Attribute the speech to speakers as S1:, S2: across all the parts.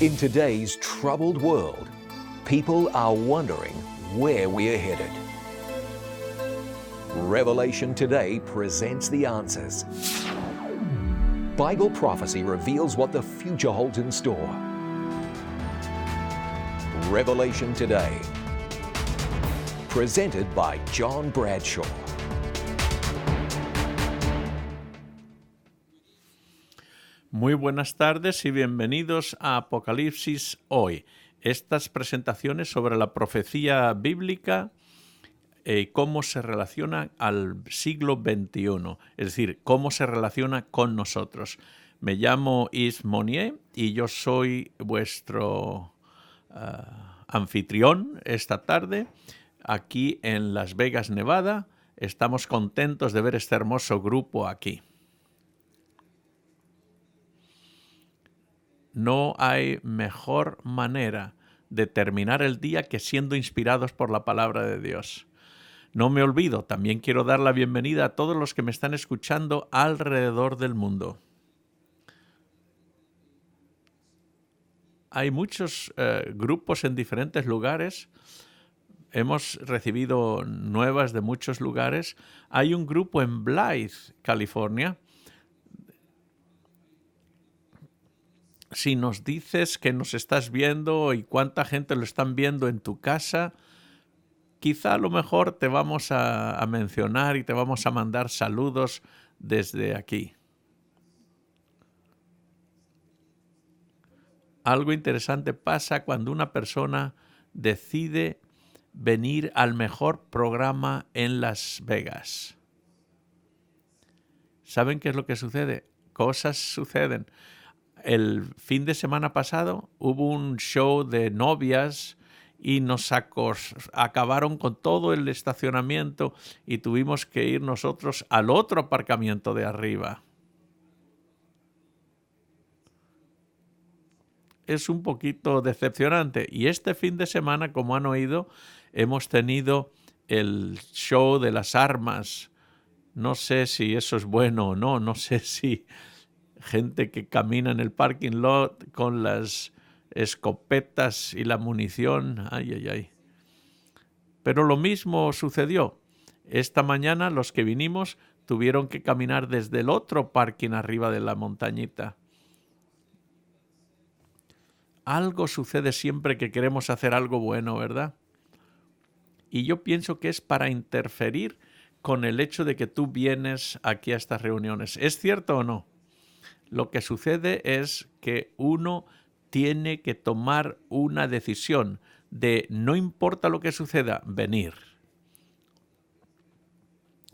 S1: In today's troubled world, people are wondering where we are headed. Revelation Today presents the answers. Bible prophecy reveals what the future holds in store. Revelation Today, presented by John Bradshaw.
S2: Muy buenas tardes y bienvenidos a Apocalipsis hoy. Estas presentaciones sobre la profecía bíblica y cómo se relaciona al siglo XXI, es decir, cómo se relaciona con nosotros. Me llamo Yves Monnier y yo soy vuestro anfitrión esta tarde aquí en Las Vegas, Nevada. Estamos contentos de ver este hermoso grupo aquí. No hay mejor manera de terminar el día que siendo inspirados por la palabra de Dios. No me olvido, también quiero dar la bienvenida a todos los que me están escuchando alrededor del mundo. Hay muchos grupos en diferentes lugares. Hemos recibido nuevas de muchos lugares. Hay un grupo en Blythe, California. Si nos dices que nos estás viendo y cuánta gente lo están viendo en tu casa, quizá a lo mejor te vamos a mencionar y te vamos a mandar saludos desde aquí. Algo interesante pasa cuando una persona decide venir al mejor programa en Las Vegas. ¿Saben qué es lo que sucede? Cosas suceden. El fin de semana pasado hubo un show de novias y nos acabaron con todo el estacionamiento y tuvimos que ir nosotros al otro aparcamiento de arriba. Es un poquito decepcionante. Y este fin de semana, como han oído, hemos tenido el show de las armas. No sé si eso es bueno o no, no sé si gente que camina en el parking lot con las escopetas y la munición. Ay, ay, ay. Pero lo mismo sucedió. Esta mañana los que vinimos tuvieron que caminar desde el otro parking arriba de la montañita. Algo sucede siempre que queremos hacer algo bueno, ¿verdad? Y yo pienso que es para interferir con el hecho de que tú vienes aquí a estas reuniones. ¿Es cierto o no? Lo que sucede es que uno tiene que tomar una decisión de no importa lo que suceda, venir.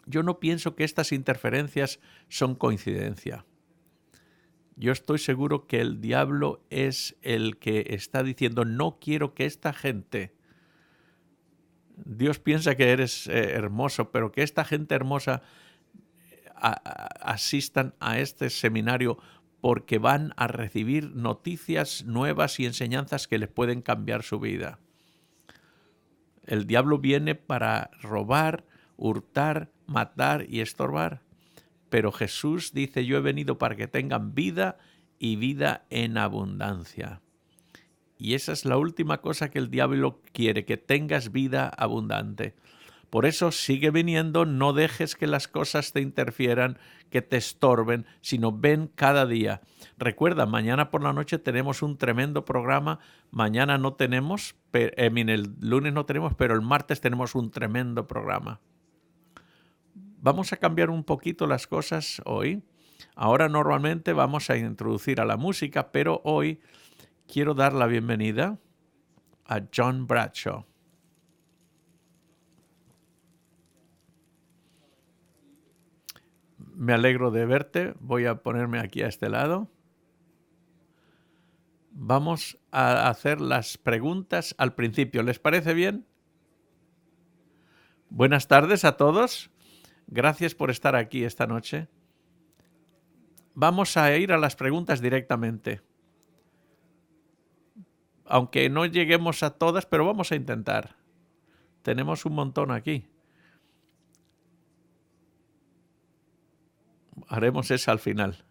S2: Yo no pienso que estas interferencias son coincidencia. Yo estoy seguro que el diablo es el que está diciendo no quiero que esta gente, Dios piensa que eres hermoso, pero que esta gente hermosa asistan a este seminario porque van a recibir noticias nuevas y enseñanzas que les pueden cambiar su vida. El diablo viene para robar, hurtar, matar y estorbar. Pero Jesús dice, yo he venido para que tengan vida y vida en abundancia. Y esa es la última cosa que el diablo quiere, que tengas vida abundante. Por eso sigue viniendo, no dejes que las cosas te interfieran, que te estorben, sino ven cada día. Recuerda, mañana por la noche tenemos un tremendo programa, mañana no tenemos, el lunes no tenemos, pero el martes tenemos un tremendo programa. Vamos a cambiar un poquito las cosas hoy. Ahora normalmente vamos a introducir a la música, pero hoy quiero dar la bienvenida a John Bradshaw. Me alegro de verte. Voy a ponerme aquí a este lado. Vamos a hacer las preguntas al principio. ¿Les parece bien? Buenas tardes a todos. Gracias por estar aquí esta noche. Vamos a ir a las preguntas directamente. Aunque no lleguemos a todas, pero vamos a intentar. Tenemos un montón aquí. Haremos eso al final.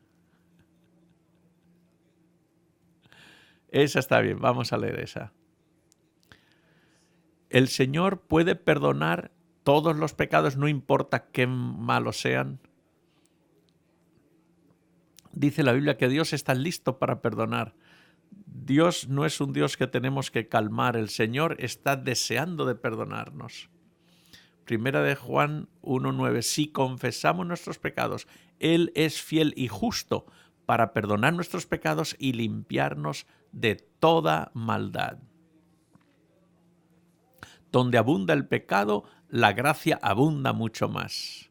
S2: Esa está bien, vamos a leer esa. El Señor puede perdonar todos los pecados, no importa qué malos sean. Dice la Biblia que Dios está listo para perdonar. Dios no es un Dios que tenemos que calmar. El Señor está deseando de perdonarnos. Primera de Juan 1:9. Si confesamos nuestros pecados, Él es fiel y justo para perdonar nuestros pecados y limpiarnos de toda maldad. Donde abunda el pecado, la gracia abunda mucho más.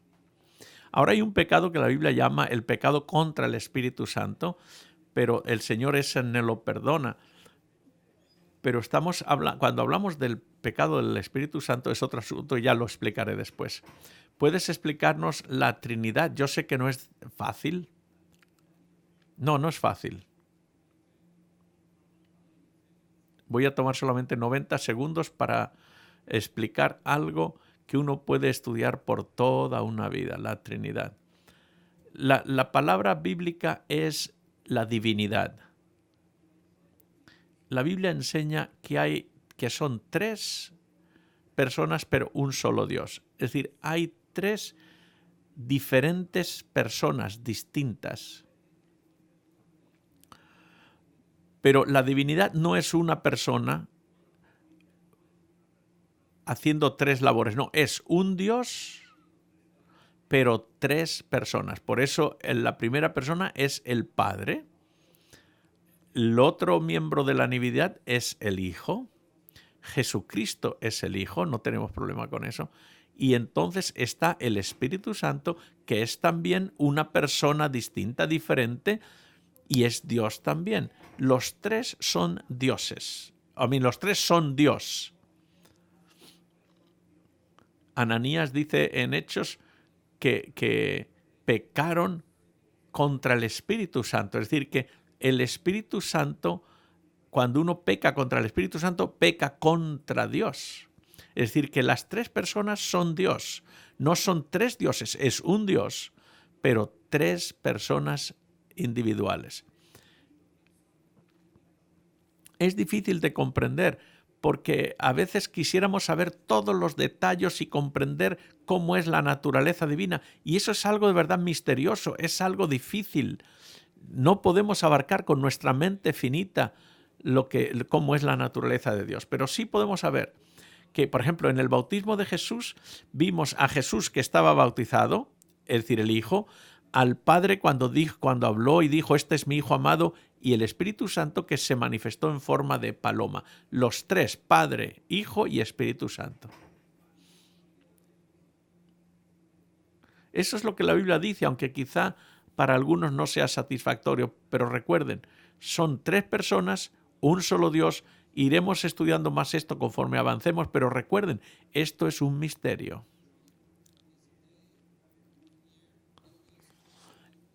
S2: Ahora hay un pecado que la Biblia llama el pecado contra el Espíritu Santo, pero el Señor ese no lo perdona. Pero cuando hablamos del pecado del Espíritu Santo es otro asunto y ya lo explicaré después. ¿Puedes explicarnos la Trinidad? Yo sé que no es fácil. No, no es fácil. Voy a tomar solamente 90 segundos para explicar algo que uno puede estudiar por toda una vida, la Trinidad. La palabra bíblica es la divinidad. La Biblia enseña que son tres personas, pero un solo Dios. Es decir, hay tres diferentes personas distintas. Pero la divinidad no es una persona haciendo tres labores. No, es un Dios, pero tres personas. Por eso la primera persona es el Padre. El otro miembro de la divinidad es el Hijo. Jesucristo es el Hijo, no tenemos problema con eso. Y entonces está el Espíritu Santo, que es también una persona distinta, diferente, y es Dios también. Los tres son dioses. Los tres son Dios. Ananías dice en Hechos que pecaron contra el Espíritu Santo. Es decir, que el Espíritu Santo, cuando uno peca contra el Espíritu Santo, peca contra Dios. Es decir, que las tres personas son Dios. No son tres dioses, es un Dios, pero tres personas individuales. Es difícil de comprender porque a veces quisiéramos saber todos los detalles y comprender cómo es la naturaleza divina. Y eso es algo de verdad misterioso, es algo difícil. No podemos abarcar con nuestra mente finita cómo es la naturaleza de Dios, pero sí podemos saber que, por ejemplo, en el bautismo de Jesús vimos a Jesús que estaba bautizado, es decir, el Hijo, al Padre cuando habló y dijo, este es mi Hijo amado, y el Espíritu Santo que se manifestó en forma de paloma. Los tres, Padre, Hijo y Espíritu Santo. Eso es lo que la Biblia dice, aunque quizá para algunos no sea satisfactorio, pero recuerden, son tres personas, un solo Dios. Iremos estudiando más esto conforme avancemos, pero recuerden, esto es un misterio.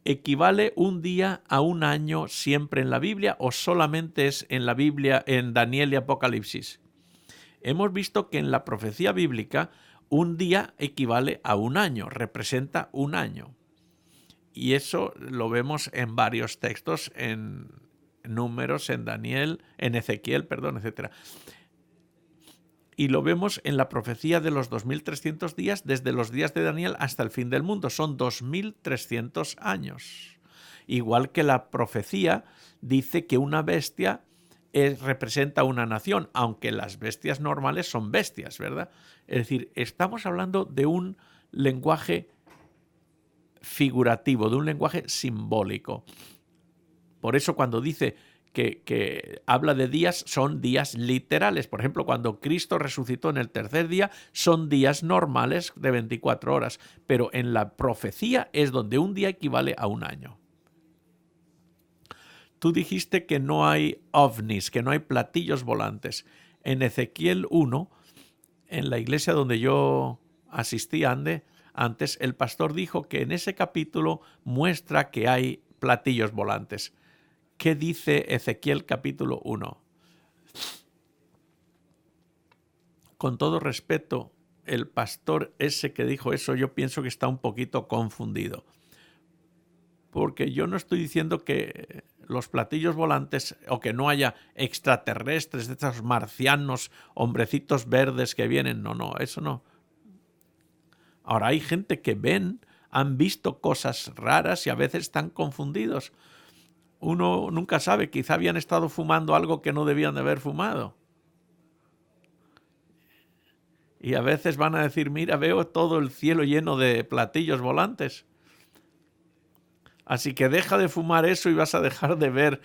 S2: ¿Equivale un día a un año siempre en la Biblia o solamente es en la Biblia, en Daniel y Apocalipsis? Hemos visto que en la profecía bíblica un día equivale a un año, representa un año. Y eso lo vemos en varios textos, en Números, en Daniel, en Ezequiel, etc. Y lo vemos en la profecía de los 2300 días, desde los días de Daniel hasta el fin del mundo. Son 2300 años. Igual que la profecía dice que una bestia representa una nación, aunque las bestias normales son bestias, ¿verdad? Es decir, estamos hablando de un lenguaje figurativo, de un lenguaje simbólico. Por eso cuando dice que habla de días, son días literales. Por ejemplo, cuando Cristo resucitó en el tercer día, son días normales de 24 horas. Pero en la profecía es donde un día equivale a un año. Tú dijiste que no hay ovnis, que no hay platillos volantes. En Ezequiel 1, en la iglesia donde yo asistí antes, el pastor dijo que en ese capítulo muestra que hay platillos volantes. ¿Qué dice Ezequiel capítulo 1? Con todo respeto, el pastor ese que dijo eso, yo pienso que está un poquito confundido. porque yo no estoy diciendo que los platillos volantes o que no haya extraterrestres, de estos marcianos, hombrecitos verdes que vienen. No, no, eso no. Ahora hay gente que han visto cosas raras y a veces están confundidos. Uno nunca sabe, quizá habían estado fumando algo que no debían de haber fumado. Y a veces van a decir, mira, veo todo el cielo lleno de platillos volantes. Así que deja de fumar eso y vas a dejar de ver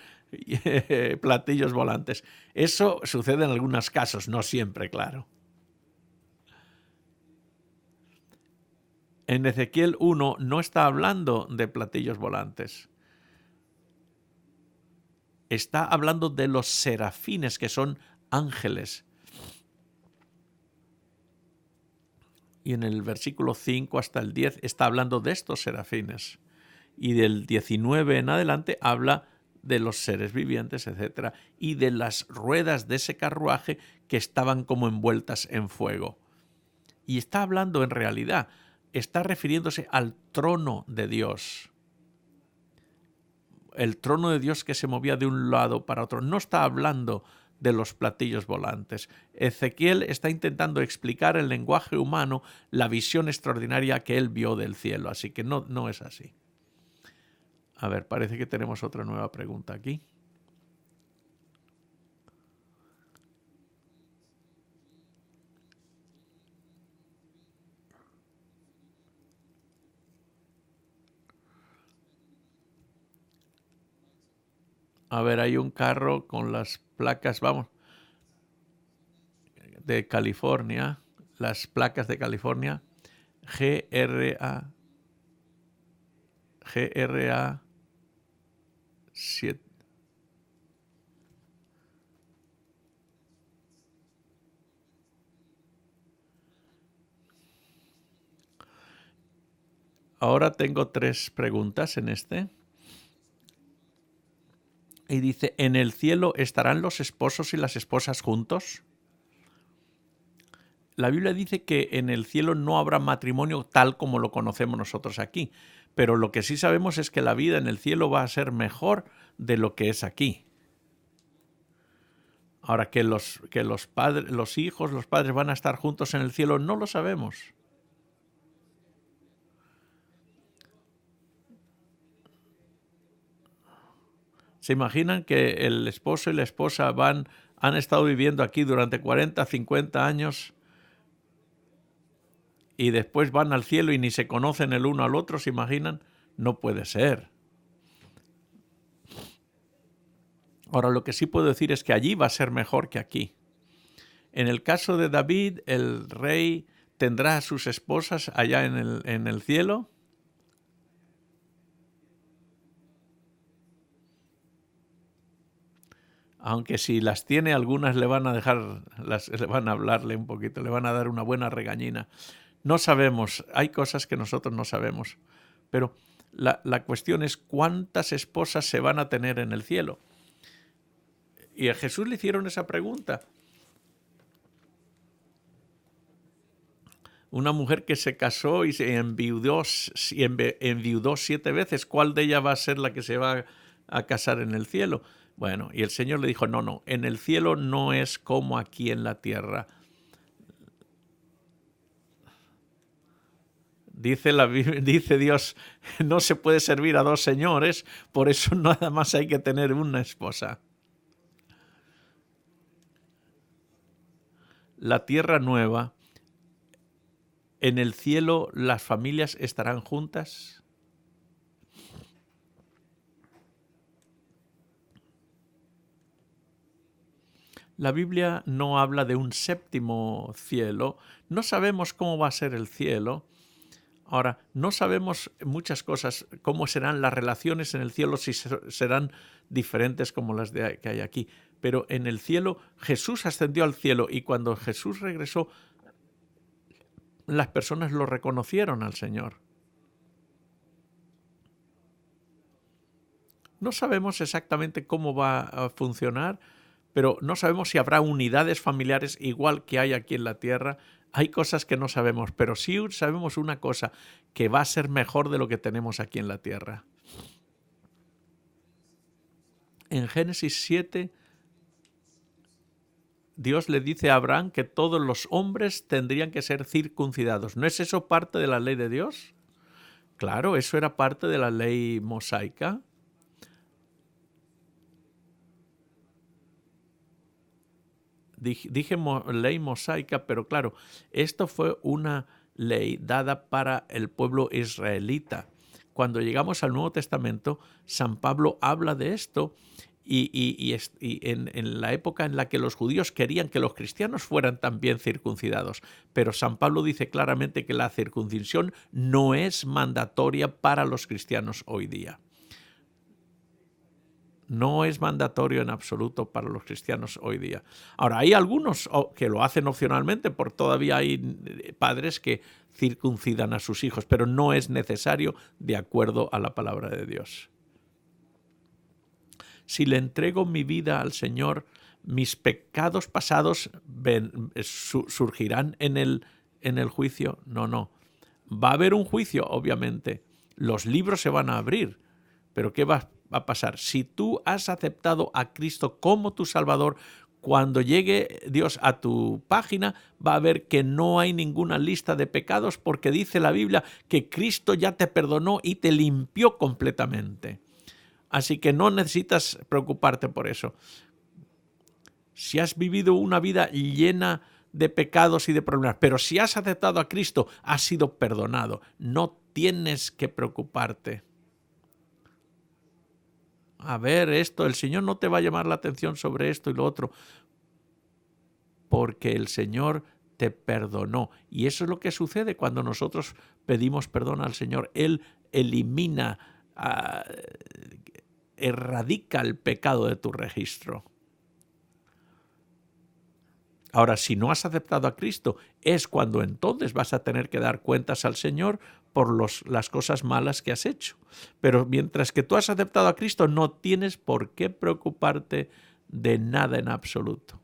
S2: platillos volantes. Eso sucede en algunos casos, no siempre, claro. En Ezequiel 1 no está hablando de platillos volantes. Está hablando de los serafines, que son ángeles. Y en el versículo 5 hasta el 10 está hablando de estos serafines. Y del 19 en adelante habla de los seres vivientes, etc. Y de las ruedas de ese carruaje que estaban como envueltas en fuego. Y está hablando en realidad, está refiriéndose al trono de Dios. El trono de Dios que se movía de un lado para otro. No está hablando de los platillos volantes. Ezequiel está intentando explicar en lenguaje humano la visión extraordinaria que él vio del cielo, así que no es así. A ver, parece que tenemos otra nueva pregunta aquí. A ver, hay un carro con las placas, vamos, de California, las placas de California, GRA 7. Ahora tengo 3 preguntas en este. Y dice, ¿en el cielo estarán los esposos y las esposas juntos? La Biblia dice que en el cielo no habrá matrimonio tal como lo conocemos nosotros aquí, pero lo que sí sabemos es que la vida en el cielo va a ser mejor de lo que es aquí. Ahora, que los padres, los hijos, los padres van a estar juntos en el cielo, no lo sabemos. ¿Se imaginan que el esposo y la esposa han estado viviendo aquí durante 40, 50 años y después van al cielo y ni se conocen el uno al otro? ¿Se imaginan? No puede ser. Ahora, lo que sí puedo decir es que allí va a ser mejor que aquí. En el caso de David, el rey tendrá a sus esposas allá en el cielo. Aunque si las tiene, algunas le van a le van a hablarle un poquito, le van a dar una buena regañina. No sabemos, hay cosas que nosotros no sabemos, pero la cuestión es cuántas esposas se van a tener en el cielo. Y a Jesús le hicieron esa pregunta. Una mujer que se casó y se enviudó 7 veces, ¿cuál de ellas va a ser la que se va a casar en el cielo? Bueno, y el Señor le dijo, no, en el cielo no es como aquí en la tierra. Dice Dios, no se puede servir a 2 señores, por eso nada más hay que tener una esposa. La tierra nueva, en el cielo las familias estarán juntas. La Biblia no habla de un 7º cielo. No sabemos cómo va a ser el cielo. Ahora, no sabemos muchas cosas, cómo serán las relaciones en el cielo, si serán diferentes como las que hay aquí. Pero en el cielo, Jesús ascendió al cielo y cuando Jesús regresó, las personas lo reconocieron al Señor. No sabemos exactamente cómo va a funcionar, pero no sabemos si habrá unidades familiares igual que hay aquí en la tierra. Hay cosas que no sabemos, pero sí sabemos una cosa, que va a ser mejor de lo que tenemos aquí en la tierra. En Génesis 7, Dios le dice a Abraham que todos los hombres tendrían que ser circuncidados. ¿No es eso parte de la ley de Dios? Claro, eso era parte de la ley mosaica. Dije ley mosaica, pero claro, esto fue una ley dada para el pueblo israelita. Cuando llegamos al Nuevo Testamento, San Pablo habla de esto y en la época en la que los judíos querían que los cristianos fueran también circuncidados. Pero San Pablo dice claramente que la circuncisión no es mandatoria para los cristianos hoy día. No es mandatorio en absoluto para los cristianos hoy día. Ahora, hay algunos que lo hacen opcionalmente, porque todavía hay padres que circuncidan a sus hijos, pero no es necesario de acuerdo a la palabra de Dios. Si le entrego mi vida al Señor, mis pecados pasados surgirán en el juicio. No. Va a haber un juicio, obviamente. Los libros se van a abrir, pero ¿qué va a pasar? Si tú has aceptado a Cristo como tu Salvador, cuando llegue Dios a tu página, va a ver que no hay ninguna lista de pecados, porque dice la Biblia que Cristo ya te perdonó y te limpió completamente. Así que no necesitas preocuparte por eso. Si has vivido una vida llena de pecados y de problemas, pero si has aceptado a Cristo, has sido perdonado. No tienes que preocuparte. A ver, el Señor no te va a llamar la atención sobre esto y lo otro, porque el Señor te perdonó. Y eso es lo que sucede cuando nosotros pedimos perdón al Señor. Él elimina, erradica el pecado de tu registro. Ahora, si no has aceptado a Cristo, es cuando entonces vas a tener que dar cuentas al Señor por las cosas malas que has hecho. Pero mientras que tú has aceptado a Cristo, no tienes por qué preocuparte de nada en absoluto.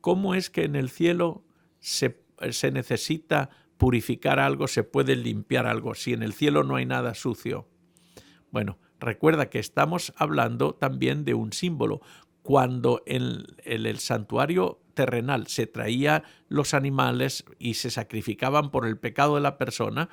S2: ¿Cómo es que en el cielo se necesita purificar algo, se puede limpiar algo, si en el cielo no hay nada sucio? Bueno, recuerda que estamos hablando también de un símbolo. Cuando en el santuario terrenal se traían los animales y se sacrificaban por el pecado de la persona,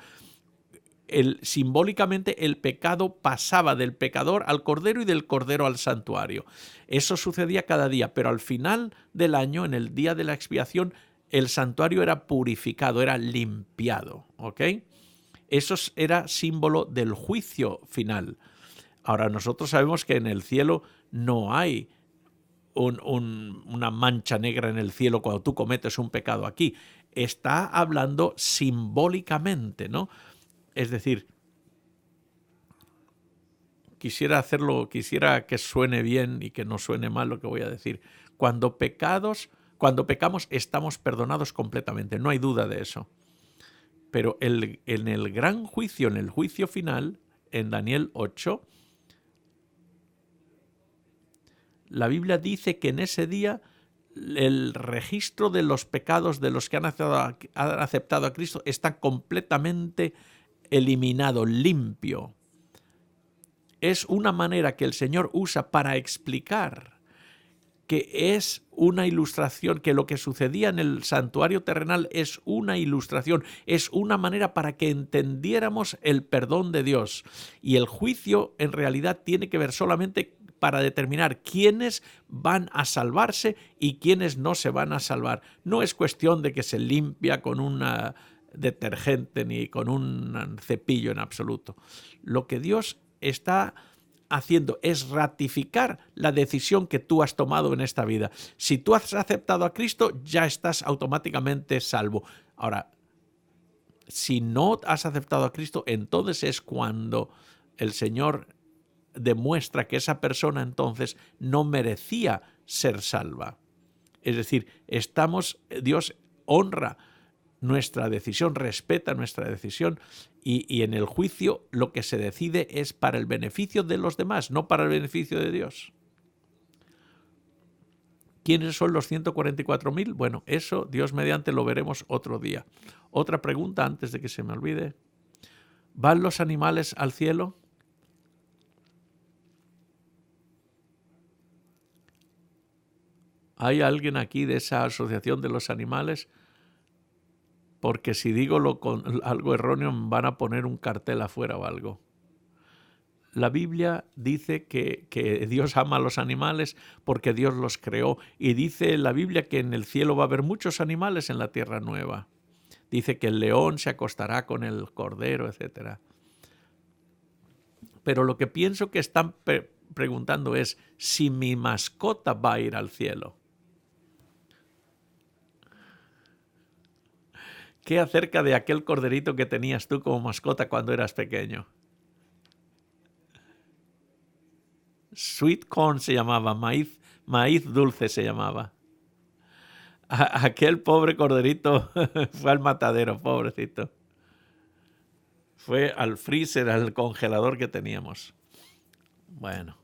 S2: simbólicamente el pecado pasaba del pecador al cordero y del cordero al santuario. Eso sucedía cada día, pero al final del año, en el día de la expiación, el santuario era purificado, era limpiado, ¿ok? Eso era símbolo del juicio final. Ahora, nosotros sabemos que en el cielo no hay una mancha negra en el cielo cuando tú cometes un pecado aquí. Está hablando simbólicamente, ¿no? Es decir, quisiera que suene bien y que no suene mal lo que voy a decir. Cuando pecamos, estamos perdonados completamente, no hay duda de eso. Pero en el gran juicio, en el juicio final, en Daniel 8, la Biblia dice que en ese día el registro de los pecados de los que han aceptado a Cristo está completamente eliminado, limpio. Es una manera que el Señor usa para explicar que es una ilustración, que lo que sucedía en el santuario terrenal es una ilustración, es una manera para que entendiéramos el perdón de Dios. Y el juicio en realidad tiene que ver solamente para determinar quiénes van a salvarse y quiénes no se van a salvar. No es cuestión de que se limpia con una detergente ni con un cepillo en absoluto. Lo que Dios está haciendo es ratificar la decisión que tú has tomado en esta vida. Si tú has aceptado a Cristo, ya estás automáticamente salvo. Ahora, si no has aceptado a Cristo, entonces es cuando el Señor demuestra que esa persona entonces no merecía ser salva. Es decir, Dios honra nuestra decisión, respeta nuestra decisión y en el juicio lo que se decide es para el beneficio de los demás, no para el beneficio de Dios. ¿Quiénes son los 144.000? Bueno, eso Dios mediante lo veremos otro día. Otra pregunta antes de que se me olvide. ¿Van los animales al cielo? ¿Hay alguien aquí de esa asociación de los animales? Porque si digo algo erróneo me van a poner un cartel afuera o algo. La Biblia dice que Dios ama a los animales porque Dios los creó. Y dice la Biblia que en el cielo va a haber muchos animales en la tierra nueva. Dice que el león se acostará con el cordero, etc. Pero lo que pienso que están preguntando es si mi mascota va a ir al cielo. ¿Qué acerca de aquel corderito que tenías tú como mascota cuando eras pequeño? Sweet corn se llamaba, maíz dulce se llamaba. Aquel pobre corderito fue al matadero, pobrecito. Fue al freezer, al congelador que teníamos. Bueno.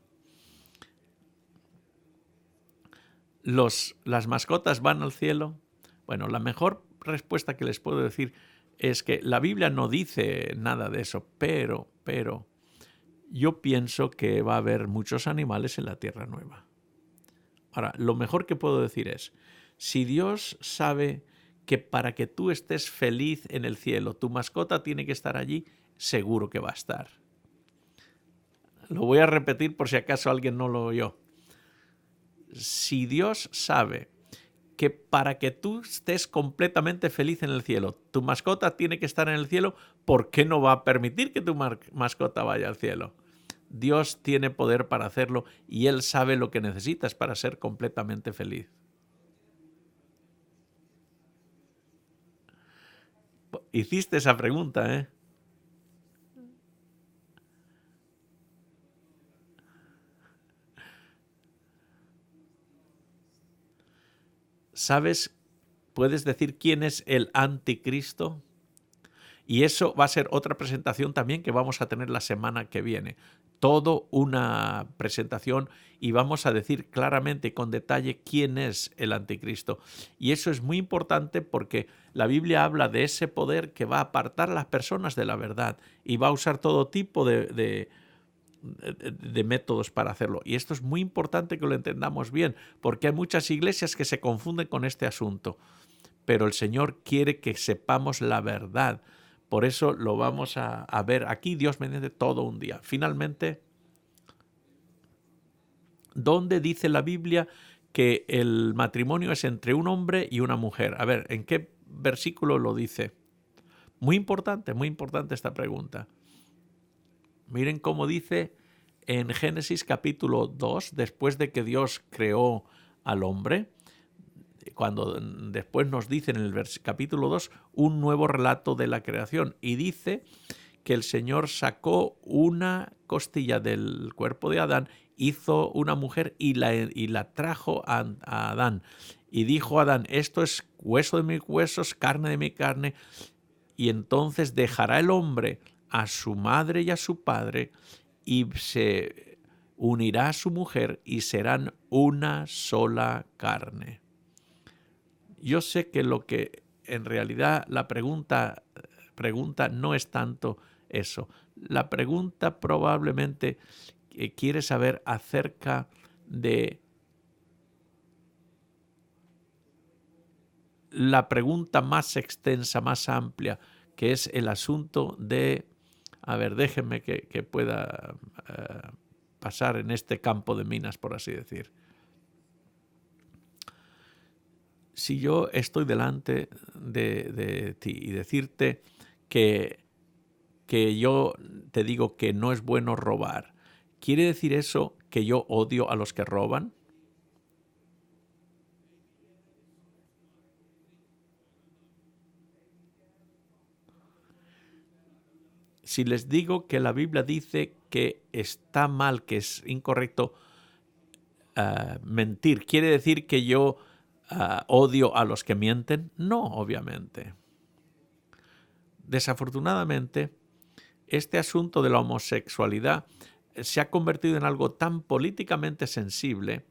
S2: ¿Las mascotas van al cielo? Bueno, la mejor respuesta que les puedo decir es que la Biblia no dice nada de eso, pero yo pienso que va a haber muchos animales en la tierra nueva. Ahora, lo mejor que puedo decir es, si Dios sabe que para que tú estés feliz en el cielo, tu mascota tiene que estar allí, seguro que va a estar. Lo voy a repetir por si acaso alguien no lo oyó. Si Dios sabe que para que tú estés completamente feliz en el cielo, tu mascota tiene que estar en el cielo, ¿por qué no va a permitir que tu mascota vaya al cielo? Dios tiene poder para hacerlo y Él sabe lo que necesitas para ser completamente feliz. Hiciste esa pregunta, ¿eh? ¿Sabes? ¿Puedes decir quién es el anticristo? Y eso va a ser otra presentación también que vamos a tener la semana que viene. Todo una presentación y vamos a decir claramente y con detalle quién es el anticristo. Y eso es muy importante porque la Biblia habla de ese poder que va a apartar a las personas de la verdad y va a usar todo tipo de métodos para hacerlo. Y esto es muy importante que lo entendamos bien porque hay muchas iglesias que se confunden con este asunto. Pero el Señor quiere que sepamos la verdad. Por eso lo vamos a ver aquí, Dios mediante todo un día. Finalmente, ¿dónde dice la Biblia que el matrimonio es entre un hombre y una mujer? A ver, ¿en qué versículo lo dice? Muy importante esta pregunta. Miren cómo dice en Génesis capítulo 2, después de que Dios creó al hombre, cuando después nos dice en el capítulo 2 un nuevo relato de la creación y dice que el Señor sacó una costilla del cuerpo de Adán, hizo una mujer y la trajo a Adán y dijo a Adán, esto es hueso de mis huesos, carne de mi carne, y entonces dejará el hombre a su madre y a su padre y se unirá a su mujer y serán una sola carne. Yo sé que lo que en realidad la pregunta no es tanto eso. La pregunta probablemente quiere saber acerca de la pregunta más extensa, más amplia, que es el asunto de, a ver, déjenme que pueda pasar en este campo de minas, por así decir. Si yo estoy delante de ti y decirte que yo te digo que no es bueno robar, ¿quiere decir eso que yo odio a los que roban? Si les digo que la Biblia dice que está mal, que es incorrecto mentir, ¿quiere decir que yo odio a los que mienten? No, obviamente. Desafortunadamente, este asunto de la homosexualidad se ha convertido en algo tan políticamente sensible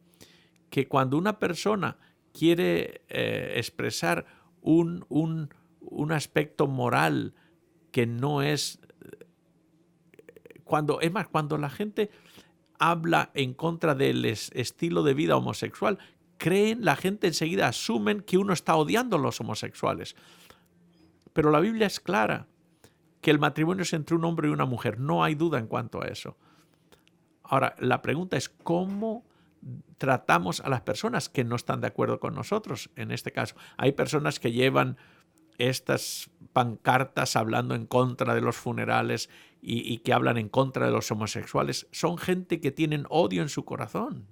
S2: que cuando una persona quiere expresar un aspecto moral que no es cuando la gente habla en contra del estilo de vida homosexual, la gente enseguida asumen que uno está odiando a los homosexuales. Pero la Biblia es clara, que el matrimonio es entre un hombre y una mujer. No hay duda en cuanto a eso. Ahora, la pregunta es cómo tratamos a las personas que no están de acuerdo con nosotros. En este caso, hay personas que llevan estas pancartas hablando en contra de los funerales y que hablan en contra de los homosexuales. Son gente que tienen odio en su corazón.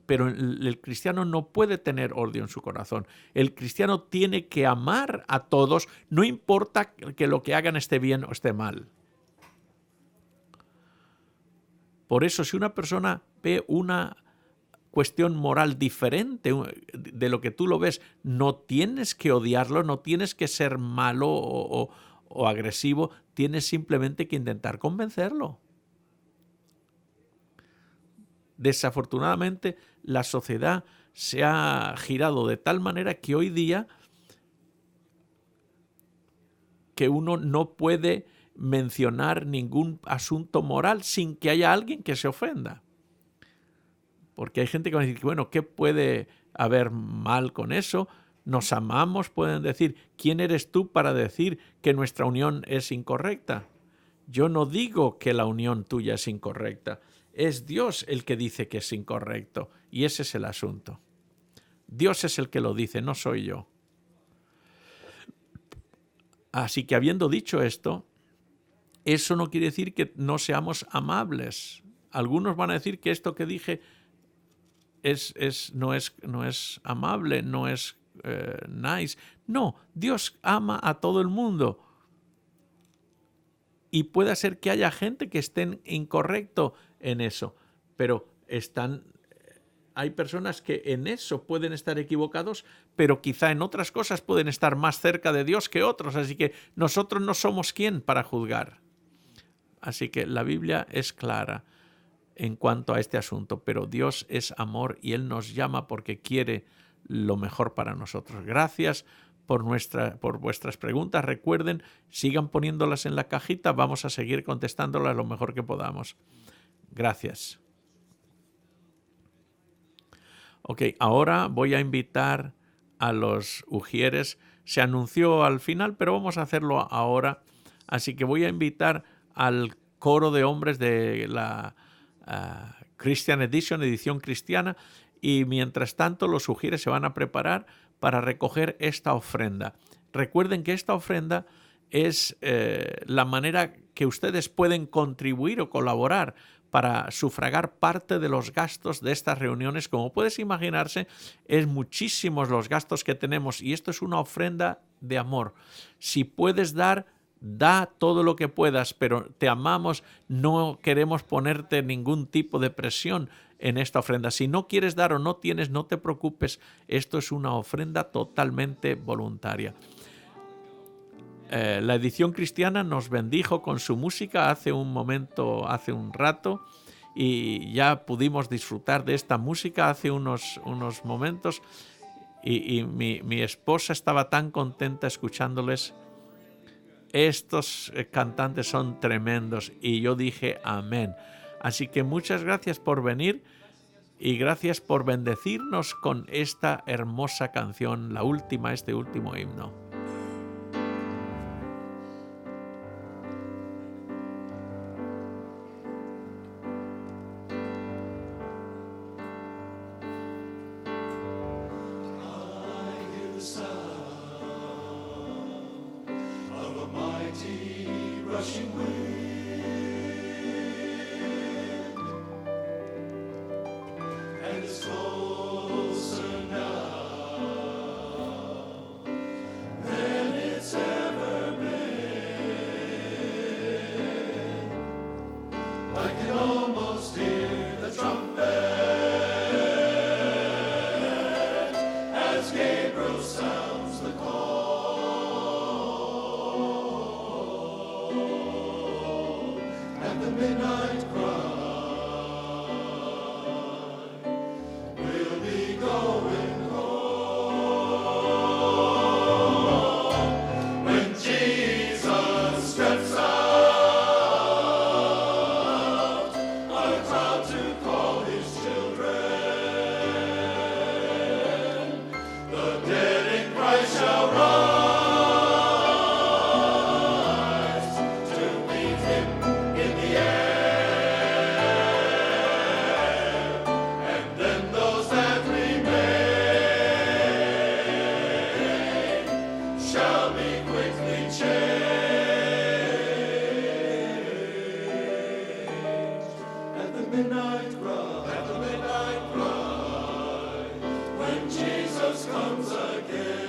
S2: Pero el cristiano no puede tener odio en su corazón. El cristiano tiene que amar a todos, no importa que lo que hagan esté bien o esté mal. Por eso, si una persona ve una cuestión moral diferente de lo que tú lo ves, no tienes que odiarlo, no tienes que ser malo o agresivo, tienes simplemente que intentar convencerlo. Desafortunadamente, la sociedad se ha girado de tal manera que hoy día que uno no puede mencionar ningún asunto moral sin que haya alguien que se ofenda. Porque hay gente que va a decir, bueno, ¿qué puede haber mal con eso? Nos amamos, pueden decir, ¿quién eres tú para decir que nuestra unión es incorrecta? Yo no digo que la unión tuya es incorrecta. Es Dios el que dice que es incorrecto. Y ese es el asunto. Dios es el que lo dice, no soy yo. Así que habiendo dicho esto, eso no quiere decir que no seamos amables. Algunos van a decir que esto que dije no es amable, no es nice. No, Dios ama a todo el mundo. Y puede ser que haya gente que esté incorrecto en eso, pero hay personas que en eso pueden estar equivocados, pero quizá en otras cosas pueden estar más cerca de Dios que otros, así que nosotros no somos quien para juzgar. Así que la Biblia es clara en cuanto a este asunto, pero Dios es amor y Él nos llama porque quiere lo mejor para nosotros. Gracias por vuestras preguntas. Recuerden, sigan poniéndolas en la cajita, vamos a seguir contestándolas lo mejor que podamos. Gracias. Ok, ahora voy a invitar a los ujieres. Se anunció al final, pero vamos a hacerlo ahora. Así que voy a invitar al coro de hombres de la Christian Edition, edición cristiana, y mientras tanto los ujieres se van a preparar para recoger esta ofrenda. Recuerden que esta ofrenda es la manera que ustedes pueden contribuir o colaborar para sufragar parte de los gastos de estas reuniones. Como puedes imaginarse, es muchísimos los gastos que tenemos y esto es una ofrenda de amor. Si puedes dar, da todo lo que puedas, pero te amamos, no queremos ponerte ningún tipo de presión en esta ofrenda. Si no quieres dar o no tienes, no te preocupes, esto es una ofrenda totalmente voluntaria. La edición cristiana nos bendijo con su música hace un rato, y ya pudimos disfrutar de esta música hace unos momentos, y mi esposa estaba tan contenta escuchándoles. Estos cantantes son tremendos y yo dije amén. Así que muchas gracias por venir y gracias por bendecirnos con esta hermosa canción, la última, este último himno.
S3: be quickly changed. At the midnight cry, when Jesus comes again.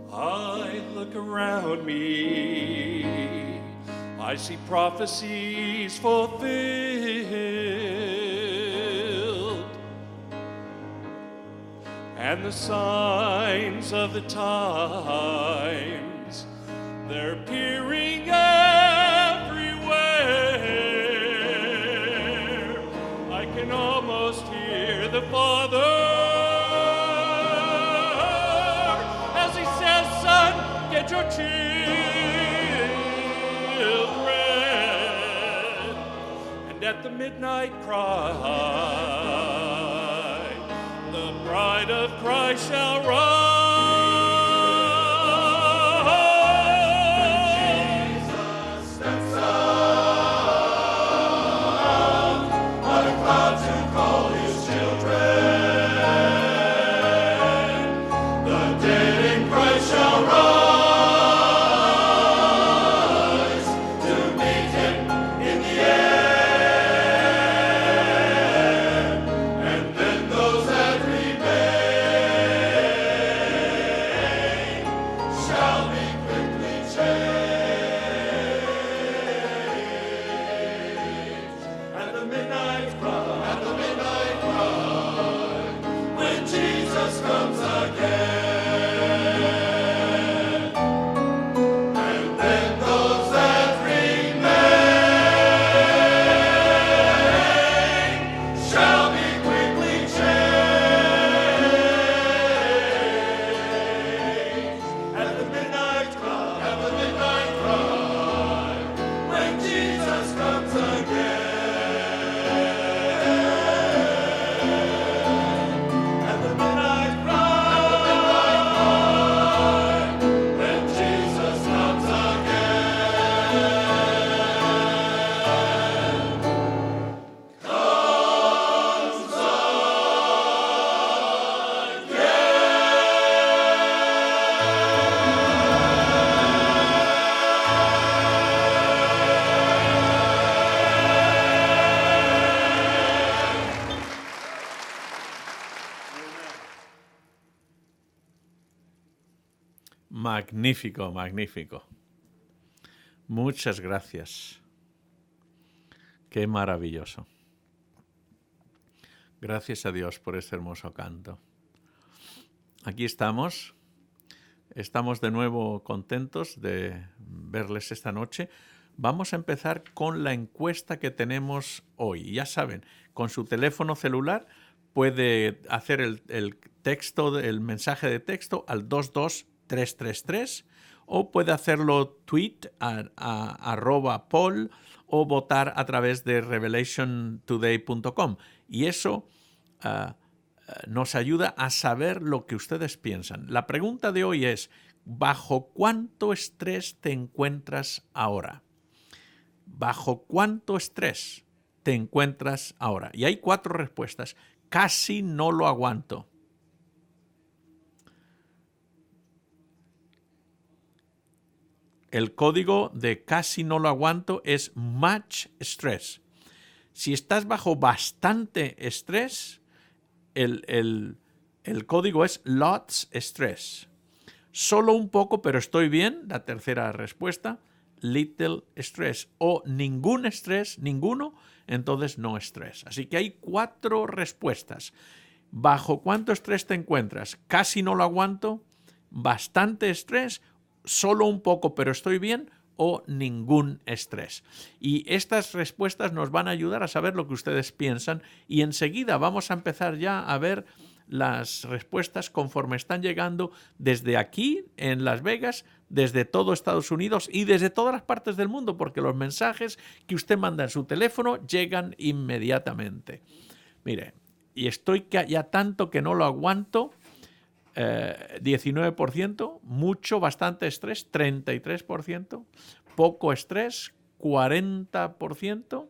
S3: I look around me, I see prophecies fulfilled, and the signs of the times, they're appearing everywhere. I can almost hear the Father as he says, "Son, get your children." And at the midnight cry, the bride of Christ shall rise. Jesus steps out on a cloud to call his children. The dead in Christ shall rise to meet him in the air. And then those that remain shall be quickly changed. At the midnight cry, when Jesus comes again. And then those that remain shall be quickly changed. At the midnight cry, when Jesus comes again. At the midnight cry, when Jesus comes
S2: Magnífico, magnífico. Muchas gracias. Qué maravilloso. Gracias a Dios por este hermoso canto. Aquí estamos. Estamos de nuevo contentos de verles esta noche. Vamos a empezar con la encuesta que tenemos hoy. Ya saben, con su teléfono celular puede hacer el texto, el mensaje de texto al 22333 o puede hacerlo tweet a @Paul o votar a través de revelationtoday.com. Y eso nos ayuda a saber lo que ustedes piensan. La pregunta de hoy es, ¿bajo cuánto estrés te encuentras ahora? ¿Bajo cuánto estrés te encuentras ahora? Y hay 4 respuestas. Casi no lo aguanto. El código de casi no lo aguanto es much stress. Si estás bajo bastante estrés, el código es lots stress. Solo un poco, pero estoy bien, la tercera respuesta, little stress. O ningún estrés, ninguno, entonces no estrés. Así que hay 4 respuestas. ¿Bajo cuánto estrés te encuentras? Casi no lo aguanto, bastante estrés, solo un poco, pero estoy bien, o ningún estrés. Y estas respuestas nos van a ayudar a saber lo que ustedes piensan y enseguida vamos a empezar ya a ver las respuestas conforme están llegando desde aquí en Las Vegas, desde todo Estados Unidos y desde todas las partes del mundo, porque los mensajes que usted manda en su teléfono llegan inmediatamente. Mire, y estoy ya tanto que no lo aguanto, 19%, mucho, bastante estrés, 33%, poco estrés, 40%,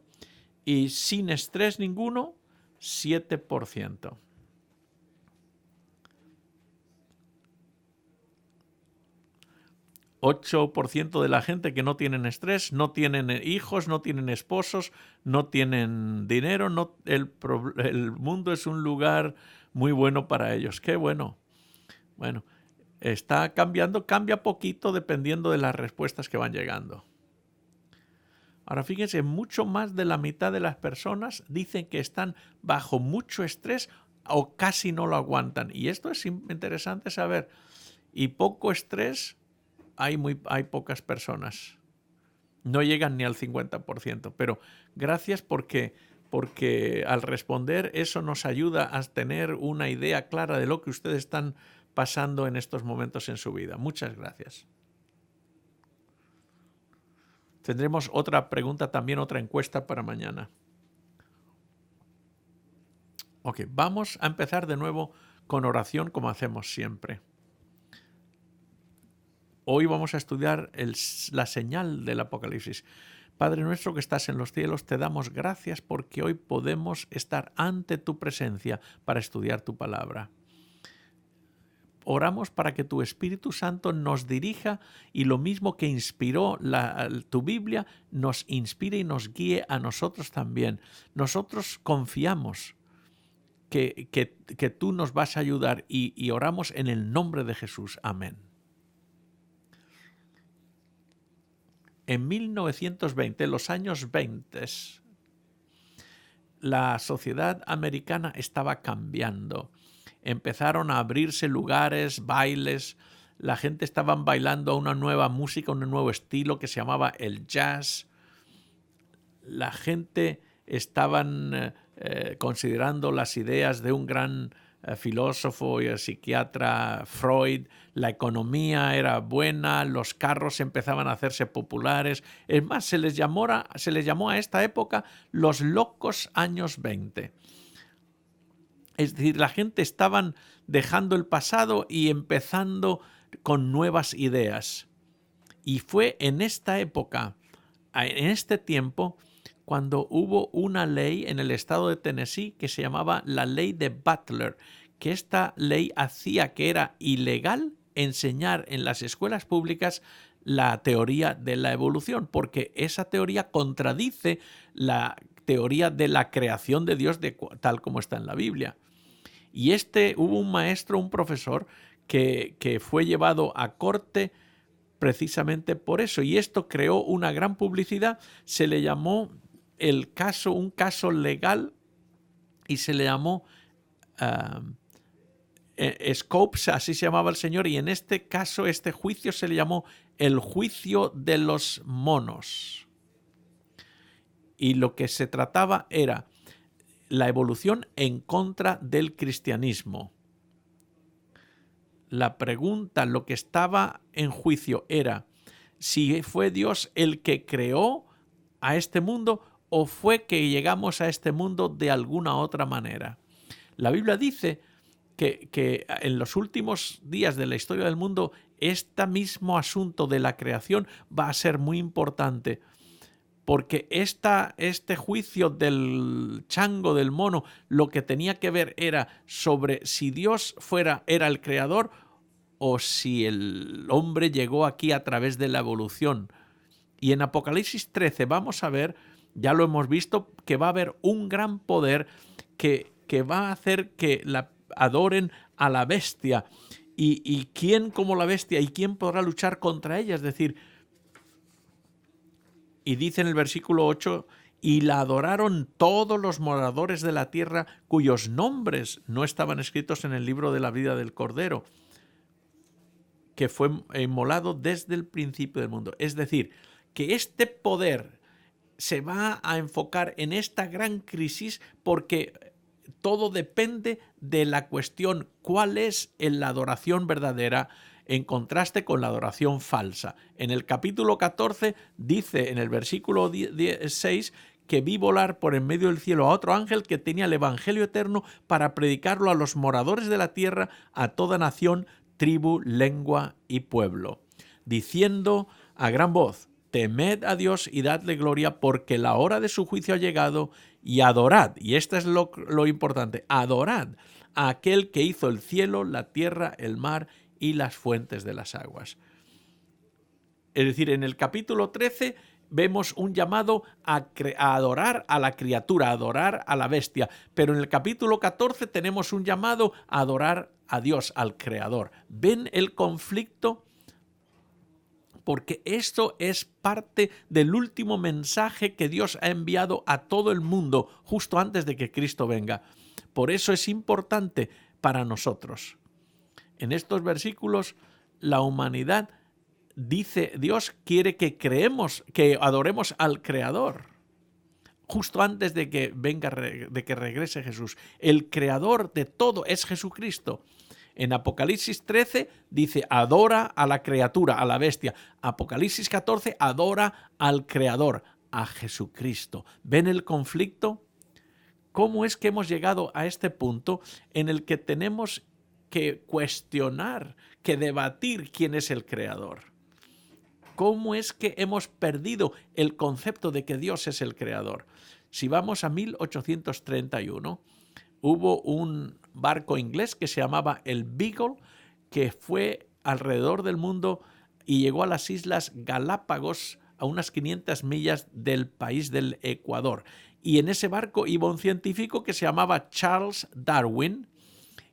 S2: y sin estrés ninguno, 7%. $8 de la gente que no tienen estrés, no tienen hijos, no tienen esposos, no tienen dinero, el mundo es un lugar muy bueno para ellos. ¡Qué bueno! Bueno, está cambiando, cambia poquito dependiendo de las respuestas que van llegando. Ahora fíjense, mucho más de la mitad de las personas dicen que están bajo mucho estrés o casi no lo aguantan. Y esto es interesante saber. Y poco estrés, hay pocas personas. No llegan ni al 50%. Pero gracias porque al responder eso nos ayuda a tener una idea clara de lo que ustedes están pasando en estos momentos en su vida. Muchas gracias. Tendremos otra pregunta también, otra encuesta para mañana. Ok, vamos a empezar de nuevo con oración como hacemos siempre. Hoy vamos a estudiar la señal del Apocalipsis. Padre nuestro que estás en los cielos, te damos gracias porque hoy podemos estar ante tu presencia para estudiar tu palabra. Oramos para que tu Espíritu Santo nos dirija y lo mismo que inspiró tu Biblia, nos inspire y nos guíe a nosotros también. Nosotros confiamos que tú nos vas a ayudar y oramos en el nombre de Jesús. Amén. En 1920, los años 20, la sociedad americana estaba cambiando. Empezaron a abrirse lugares, bailes, la gente estaba bailando a una nueva música, un nuevo estilo que se llamaba el jazz. La gente estaban considerando las ideas de un gran filósofo y psiquiatra Freud. La economía era buena, los carros empezaban a hacerse populares. Es más, se les llamó a esta época los locos años 20. Es decir, la gente estaban dejando el pasado y empezando con nuevas ideas. Y fue en esta época, en este tiempo, cuando hubo una ley en el estado de Tennessee que se llamaba la ley de Butler, que esta ley hacía que era ilegal enseñar en las escuelas públicas la teoría de la evolución, porque esa teoría contradice la teoría de la creación de Dios tal como está en la Biblia. Y hubo un maestro, un profesor, que fue llevado a corte precisamente por eso. Y esto creó una gran publicidad. Se le llamó un caso legal, y se le llamó Scopes, así se llamaba el señor. Y en este caso, este juicio se le llamó el juicio de los monos. Y lo que se trataba era la evolución en contra del cristianismo. La pregunta, lo que estaba en juicio era si fue Dios el que creó a este mundo o fue que llegamos a este mundo de alguna otra manera. La Biblia dice que en los últimos días de la historia del mundo este mismo asunto de la creación va a ser muy importante. Porque este juicio del chango, del mono, lo que tenía que ver era sobre si Dios era el creador o si el hombre llegó aquí a través de la evolución. Y en Apocalipsis 13 vamos a ver, ya lo hemos visto, que va a haber un gran poder que va a hacer que adoren a la bestia. ¿Y quién como la bestia? ¿Y quién podrá luchar contra ella? Es decir, y dice en el versículo 8, y la adoraron todos los moradores de la tierra cuyos nombres no estaban escritos en el libro de la vida del Cordero, que fue inmolado desde el principio del mundo. Es decir, que este poder se va a enfocar en esta gran crisis porque todo depende de la cuestión cuál es la adoración verdadera en contraste con la adoración falsa. En el capítulo 14 dice en el versículo 6 que vi volar por en medio del cielo a otro ángel que tenía el evangelio eterno para predicarlo a los moradores de la tierra, a toda nación, tribu, lengua y pueblo, diciendo a gran voz: temed a Dios y dadle gloria, porque la hora de su juicio ha llegado, y adorad, y esto es lo importante, adorad a aquel que hizo el cielo, la tierra, el mar y las fuentes de las aguas. Es decir, en el capítulo 13 vemos un llamado a adorar a la criatura, a adorar a la bestia, pero en el capítulo 14 tenemos un llamado a adorar a Dios, al Creador. ¿Ven el conflicto? Porque esto es parte del último mensaje que Dios ha enviado a todo el mundo justo antes de que Cristo venga. Por eso es importante para nosotros. En estos versículos, la humanidad, dice Dios, quiere que creemos, que adoremos al Creador, justo antes de que venga, de que regrese Jesús. El Creador de todo es Jesucristo. En Apocalipsis 13 dice: adora a la criatura, a la bestia. Apocalipsis 14, adora al Creador, a Jesucristo. ¿Ven el conflicto? ¿Cómo es que hemos llegado a este punto en el que tenemos que cuestionar, que debatir quién es el Creador? ¿Cómo es que hemos perdido el concepto de que Dios es el Creador? Si vamos a 1831, hubo un barco inglés que se llamaba el Beagle, que fue alrededor del mundo y llegó a las Islas Galápagos, a unas 500 millas del país del Ecuador. Y en ese barco iba un científico que se llamaba Charles Darwin,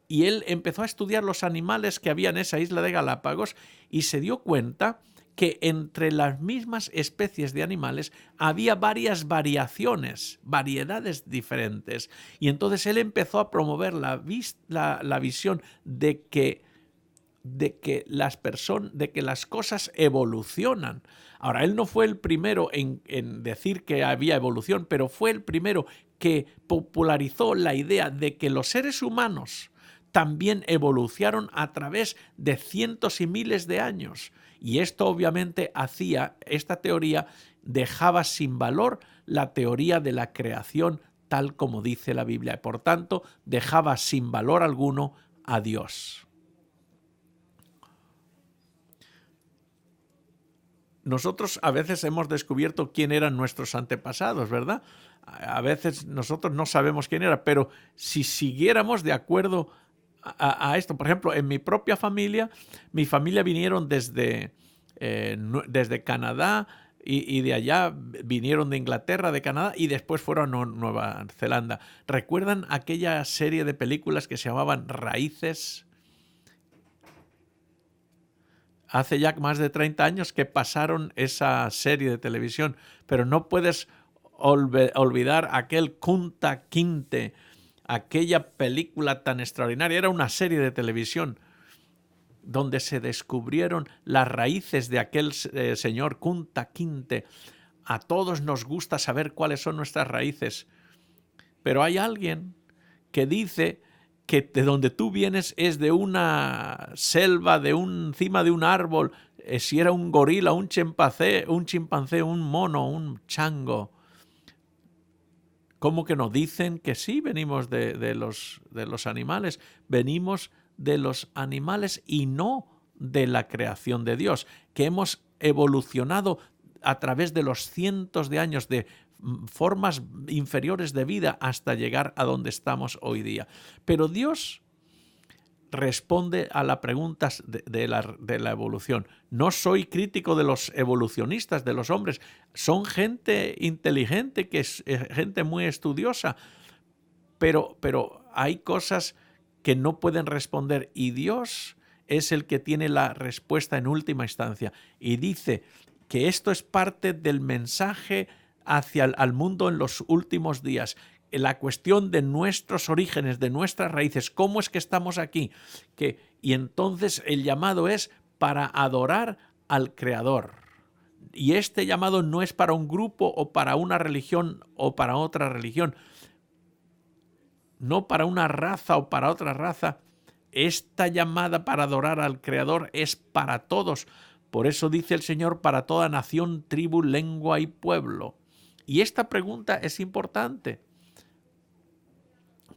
S2: y él empezó a estudiar los animales que había en esa isla de Galápagos y se dio cuenta que entre las mismas especies de animales había varias variaciones, variedades diferentes. Y entonces él empezó a promover la visión de que las cosas evolucionan. Ahora, él no fue el primero en decir que había evolución, pero fue el primero que popularizó la idea de que los seres humanos también evolucionaron a través de cientos y miles de años. Y esto obviamente esta teoría dejaba sin valor la teoría de la creación tal como dice la Biblia. Por tanto, dejaba sin valor alguno a Dios. Nosotros a veces hemos descubierto quién eran nuestros antepasados, ¿verdad? A veces nosotros no sabemos quién era, pero si siguiéramos de acuerdo a esto, por ejemplo, en mi propia familia, mi familia vinieron desde Canadá y de allá vinieron de Inglaterra, de Canadá y después fueron a Nueva Zelanda. ¿Recuerdan aquella serie de películas que se llamaban Raíces? Hace ya más de 30 años que pasaron esa serie de televisión, pero no puedes olvidar aquel Kunta Kinte, aquella película tan extraordinaria. Era una serie de televisión donde se descubrieron las raíces de aquel señor Kunta Kinte. A todos nos gusta saber cuáles son nuestras raíces, pero hay alguien que dice que de donde tú vienes es de una selva, encima de un árbol, si era un gorila, un chimpancé, un mono, un chango. ¿Cómo que no? Dicen que sí, venimos de los animales, venimos de los animales y no de la creación de Dios, que hemos evolucionado a través de los cientos de años de formas inferiores de vida hasta llegar a donde estamos hoy día. Pero Dios responde a las preguntas de la evolución. No soy crítico de los evolucionistas, de los hombres. Son gente inteligente, que es gente muy estudiosa, pero hay cosas que no pueden responder y Dios es el que tiene la respuesta en última instancia. Y dice que esto es parte del mensaje hacia al mundo en los últimos días. La cuestión de nuestros orígenes, de nuestras raíces, cómo es que estamos aquí. Y entonces el llamado es para adorar al Creador. Y este llamado no es para un grupo o para una religión o para otra religión, no para una raza o para otra raza. Esta llamada para adorar al Creador es para todos. Por eso dice el Señor: para toda nación, tribu, lengua y pueblo. Y esta pregunta es importante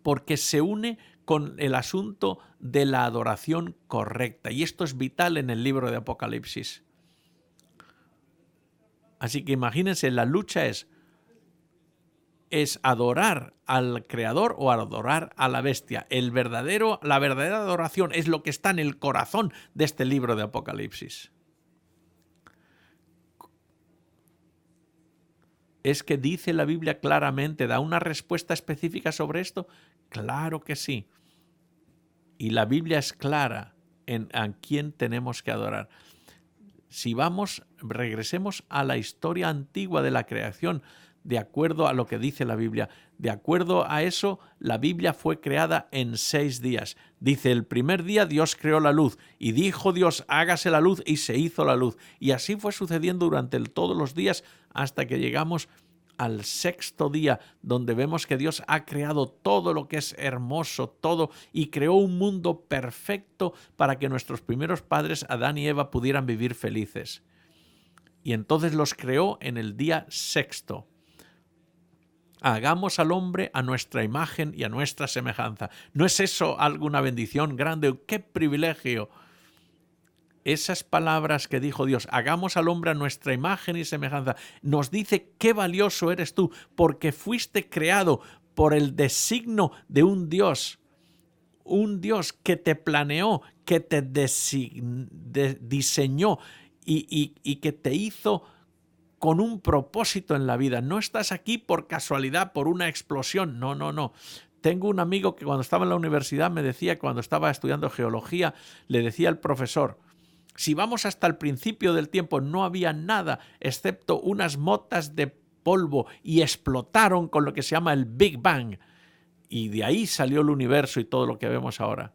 S2: porque se une con el asunto de la adoración correcta. Y esto es vital en el libro de Apocalipsis. Así que imagínense, la lucha es adorar al Creador o adorar a la bestia. La verdadera adoración es lo que está en el corazón de este libro de Apocalipsis. ¿Es que dice la Biblia claramente, da una respuesta específica sobre esto? Claro que sí. Y la Biblia es clara en a quién tenemos que adorar. Si regresemos a la historia antigua de la creación, de acuerdo a lo que dice la Biblia. De acuerdo a eso, la Biblia fue creada en 6 días. Dice, el primer día Dios creó la luz y dijo Dios, hágase la luz y se hizo la luz. Y así fue sucediendo durante todos los días hasta que llegamos al 6º día, donde vemos que Dios ha creado todo lo que es hermoso, todo, y creó un mundo perfecto para que nuestros primeros padres, Adán y Eva, pudieran vivir felices. Y entonces los creó en el día 6º. Hagamos al hombre a nuestra imagen y a nuestra semejanza. ¿No es eso alguna bendición grande? ¡Qué privilegio! Esas palabras que dijo Dios, hagamos al hombre a nuestra imagen y semejanza, nos dice qué valioso eres tú, porque fuiste creado por el designio de un Dios que te planeó, que te diseñó y que te hizo con un propósito en la vida. No estás aquí por casualidad, por una explosión. No, no, no. Tengo un amigo que cuando estaba en la universidad me decía, cuando estaba estudiando geología, le decía al profesor, si vamos hasta el principio del tiempo, no había nada excepto unas motas de polvo y explotaron con lo que se llama el Big Bang. Y de ahí salió el universo y todo lo que vemos ahora.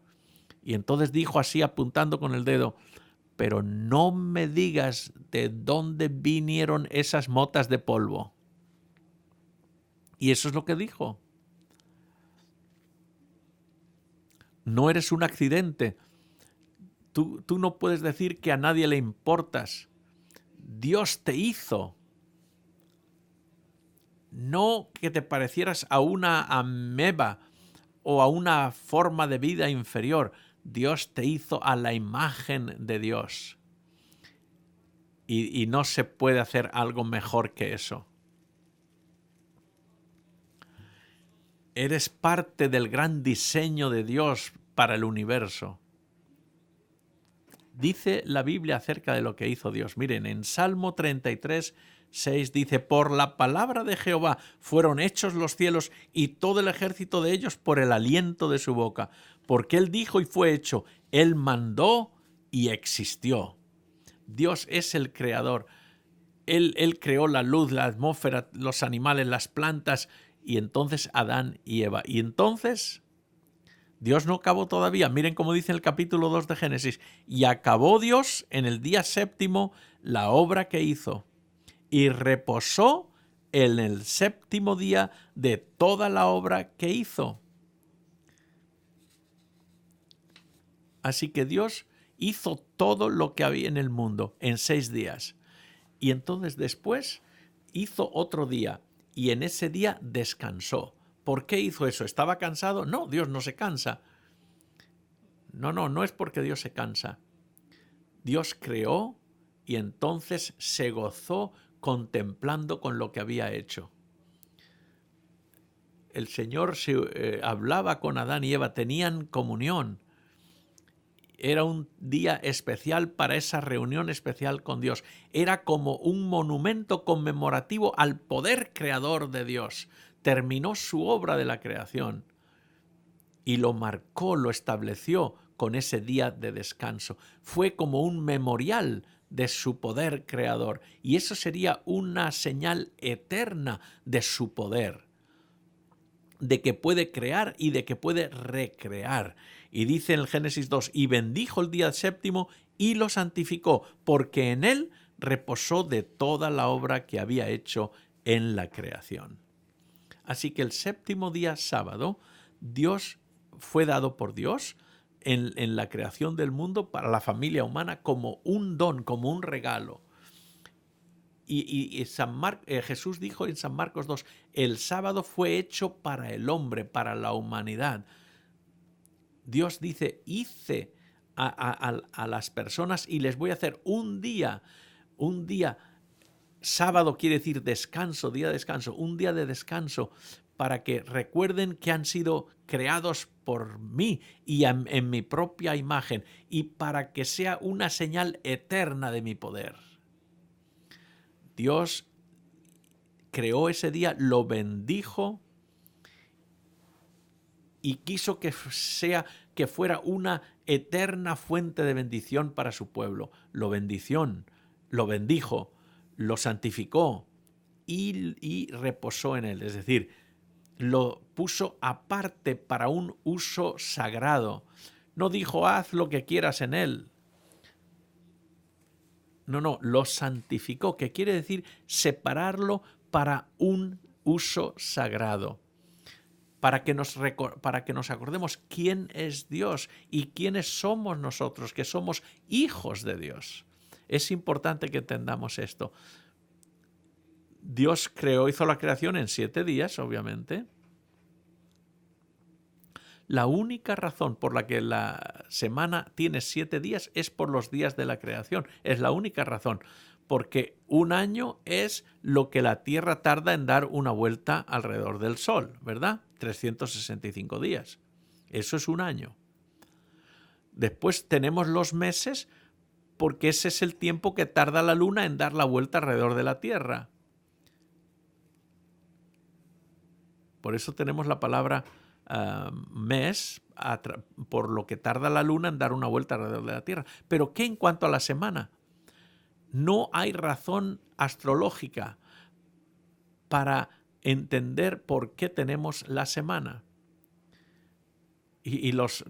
S2: Y entonces dijo así, apuntando con el dedo, pero no me digas de dónde vinieron esas motas de polvo. Y eso es lo que dijo. No eres un accidente. Tú no puedes decir que a nadie le importas. Dios te hizo. No que te parecieras a una ameba o a una forma de vida inferior. Dios te hizo a la imagen de Dios. Y no se puede hacer algo mejor que eso. Eres parte del gran diseño de Dios para el universo. Dice la Biblia acerca de lo que hizo Dios. Miren, en Salmo 33, 6 dice, por la palabra de Jehová fueron hechos los cielos y todo el ejército de ellos por el aliento de su boca. Porque Él dijo y fue hecho. Él mandó y existió. Dios es el creador. Él creó la luz, la atmósfera, los animales, las plantas y entonces Adán y Eva. Y entonces Dios no acabó todavía. Miren cómo dice el capítulo 2 de Génesis. Y acabó Dios en el día 7º la obra que hizo y reposó en el 7º día de toda la obra que hizo. Así que Dios hizo todo lo que había en el mundo en 6 días. Y entonces después hizo otro día y en ese día descansó. ¿Por qué hizo eso? ¿Estaba cansado? No, Dios no se cansa. No es porque Dios se cansa. Dios creó y entonces se gozó contemplando con lo que había hecho. El Señor hablaba con Adán y Eva, tenían comunión. Era un día especial para esa reunión especial con Dios. Era como un monumento conmemorativo al poder creador de Dios. Terminó su obra de la creación y lo marcó, lo estableció con ese día de descanso. Fue como un memorial de su poder creador y eso sería una señal eterna de su poder, de que puede crear y de que puede recrear. Y dice en el Génesis 2, y bendijo el día 7º y lo santificó, porque en él reposó de toda la obra que había hecho en la creación. Así que el 7º día, sábado, Dios fue dado por Dios en la creación del mundo para la familia humana como un don, como un regalo. Y Jesús dijo en San Marcos 2, el sábado fue hecho para el hombre, para la humanidad. Dios dice, hice a las personas y les voy a hacer un día, sábado quiere decir descanso, día de descanso, un día de descanso para que recuerden que han sido creados por mí y en mi propia imagen y para que sea una señal eterna de mi poder. Dios creó ese día, lo bendijo y quiso que fuera una eterna fuente de bendición para su pueblo. Lo bendijo, lo santificó y reposó en él. Es decir, lo puso aparte para un uso sagrado. No dijo, haz lo que quieras en él. No, lo santificó, que quiere decir separarlo para un uso sagrado. Para que nos acordemos quién es Dios y quiénes somos nosotros, que somos hijos de Dios. Es importante que entendamos esto. Dios hizo la creación en 7 días, obviamente. La única razón por la que la semana tiene 7 días es por los días de la creación. Es la única razón. Porque un año es lo que la Tierra tarda en dar una vuelta alrededor del Sol, ¿verdad? 365 días. Eso es un año. Después tenemos los meses porque ese es el tiempo que tarda la Luna en dar la vuelta alrededor de la Tierra. Por eso tenemos la palabra mes, por lo que tarda la Luna en dar una vuelta alrededor de la Tierra. Pero ¿qué en cuanto a la semana? No hay razón astrológica para entender por qué tenemos la semana. Y los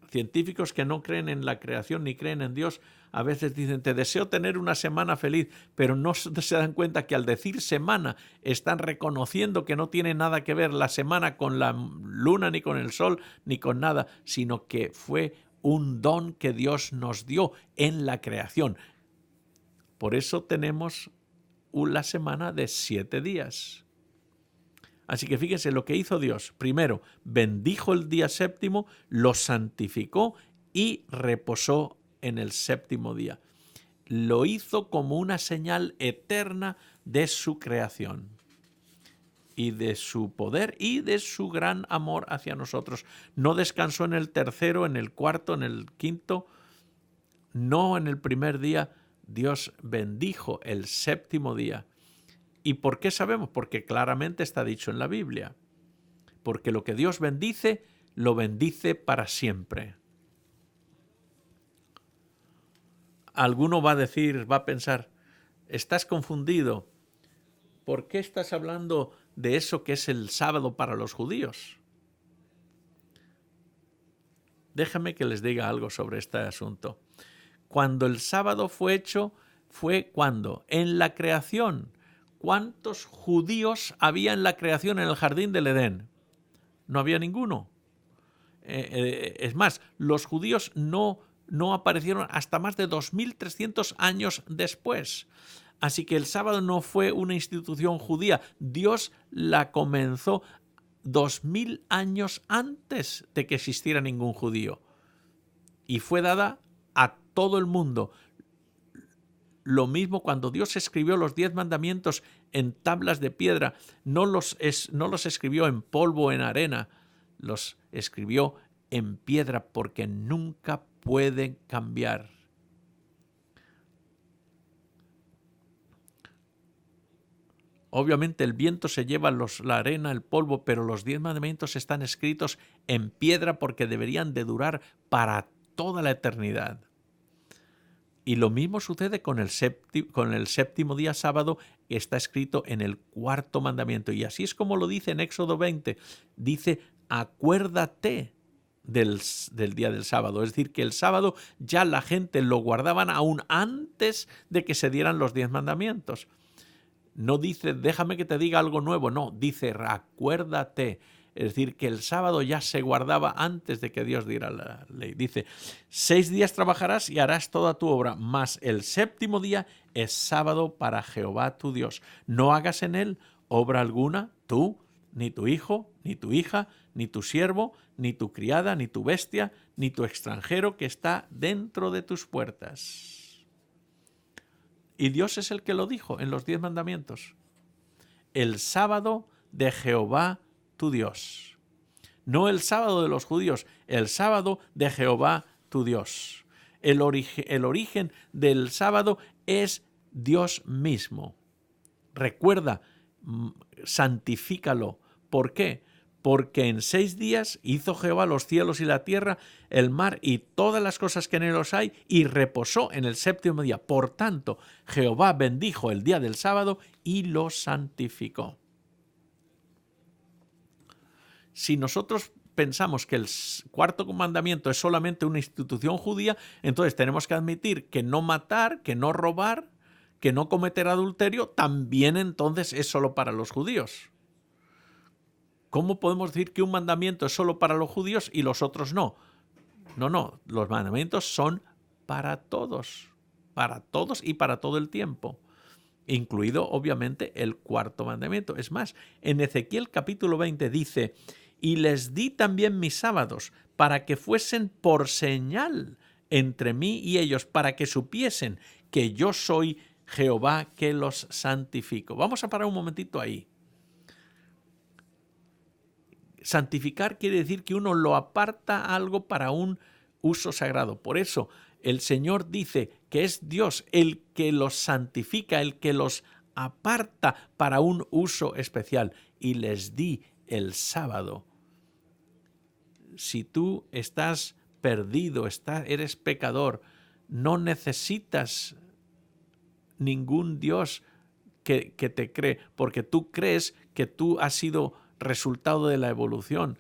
S2: científicos que no creen en la creación ni creen en Dios, a veces dicen, te deseo tener una semana feliz, pero no se dan cuenta que al decir semana están reconociendo que no tiene nada que ver la semana con la luna, ni con el sol, ni con nada, sino que fue un don que Dios nos dio en la creación. Por eso tenemos la semana de 7 días. Así que fíjense lo que hizo Dios. Primero, bendijo el día séptimo, lo santificó y reposó en el séptimo día. Lo hizo como una señal eterna de su creación y de su poder y de su gran amor hacia nosotros. No descansó en el tercero, en el cuarto, en el quinto, no en el primer día. Dios bendijo el séptimo día. ¿Y por qué sabemos? Porque claramente está dicho en la Biblia. Porque lo que Dios bendice, lo bendice para siempre. Alguno va a pensar, estás confundido. ¿Por qué estás hablando de eso que es el sábado para los judíos? Déjame que les diga algo sobre este asunto. Cuando el sábado fue hecho, fue cuando en la creación. ¿Cuántos judíos había en la creación en el jardín del Edén? No había ninguno. Es más, los judíos no aparecieron hasta más de 2300 años después. Así que el sábado no fue una institución judía. Dios la comenzó 2000 años antes de que existiera ningún judío. Y fue dada a todo el mundo. Lo mismo cuando Dios escribió los 10 mandamientos en tablas de piedra, no los escribió en polvo o en arena, los escribió en piedra porque nunca pueden cambiar. Obviamente el viento se lleva la arena, el polvo, pero los 10 mandamientos están escritos en piedra porque deberían de durar para toda la eternidad. Y lo mismo sucede con el séptimo día sábado, que está escrito en el 4º mandamiento. Y así es como lo dice en Éxodo 20. Dice, acuérdate del día del sábado. Es decir, que el sábado ya la gente lo guardaban aún antes de que se dieran los 10 mandamientos. No dice, déjame que te diga algo nuevo. No, dice, acuérdate. Es decir, que el sábado ya se guardaba antes de que Dios diera la ley. Dice, 6 días trabajarás y harás toda tu obra, mas el séptimo día es sábado para Jehová tu Dios. No hagas en él obra alguna, tú, ni tu hijo, ni tu hija, ni tu siervo, ni tu criada, ni tu bestia, ni tu extranjero que está dentro de tus puertas. Y Dios es el que lo dijo en los 10 mandamientos. El sábado de Jehová tu Dios. No el sábado de los judíos, el sábado de Jehová tu Dios. El origen del sábado es Dios mismo. Recuerda, santifícalo. ¿Por qué? Porque en 6 días hizo Jehová los cielos y la tierra, el mar y todas las cosas que en ellos hay, y reposó en el séptimo día. Por tanto, Jehová bendijo el día del sábado y lo santificó. Si nosotros pensamos que el cuarto mandamiento es solamente una institución judía, entonces tenemos que admitir que no matar, que no robar, que no cometer adulterio, también entonces es solo para los judíos. ¿Cómo podemos decir que un mandamiento es solo para los judíos y los otros no? No, los mandamientos son para todos y para todo el tiempo, incluido obviamente el cuarto mandamiento. Es más, en Ezequiel capítulo 20 dice, y les di también mis sábados para que fuesen por señal entre mí y ellos, para que supiesen que yo soy Jehová que los santifico. Vamos a parar un momentito ahí. Santificar quiere decir que uno lo aparta algo para un uso sagrado. Por eso el Señor dice que es Dios el que los santifica, el que los aparta para un uso especial. Y les di el sábado. Si tú estás perdido, eres pecador, no necesitas ningún Dios que te cree, porque tú crees que tú has sido resultado de la evolución.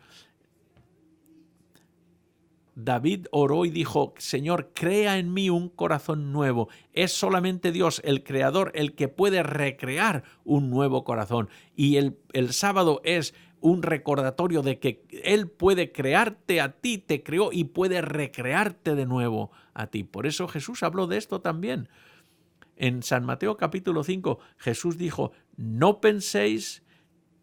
S2: David oró y dijo, Señor, crea en mí un corazón nuevo. Es solamente Dios, el creador, el que puede recrear un nuevo corazón. Y el sábado es un recordatorio de que Él puede crearte a ti, te creó y puede recrearte de nuevo a ti. Por eso Jesús habló de esto también. En San Mateo capítulo 5, Jesús dijo, no penséis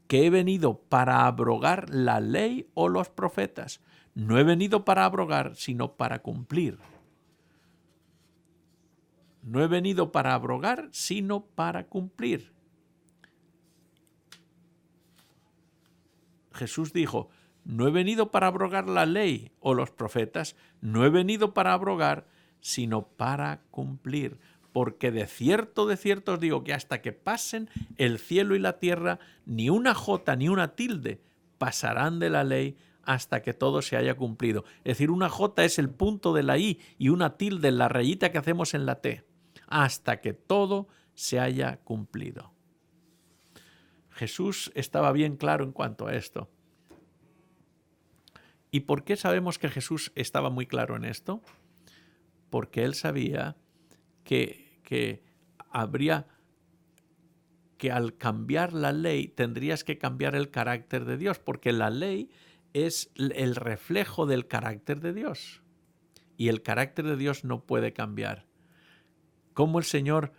S2: que he venido para abrogar la ley o los profetas. No he venido para abrogar, sino para cumplir. No he venido para abrogar, sino para cumplir. Jesús dijo, no he venido para abrogar la ley o los profetas, no he venido para abrogar, sino para cumplir. Porque de cierto os digo que hasta que pasen el cielo y la tierra, ni una jota ni una tilde pasarán de la ley hasta que todo se haya cumplido. Es decir, una jota es el punto de la i y una tilde la rayita que hacemos en la t. Hasta que todo se haya cumplido. Jesús estaba bien claro en cuanto a esto. ¿Y por qué sabemos que Jesús estaba muy claro en esto? Porque él sabía que habría que al cambiar la ley tendrías que cambiar el carácter de Dios, porque la ley es el reflejo del carácter de Dios y el carácter de Dios no puede cambiar. ¿Cómo el Señor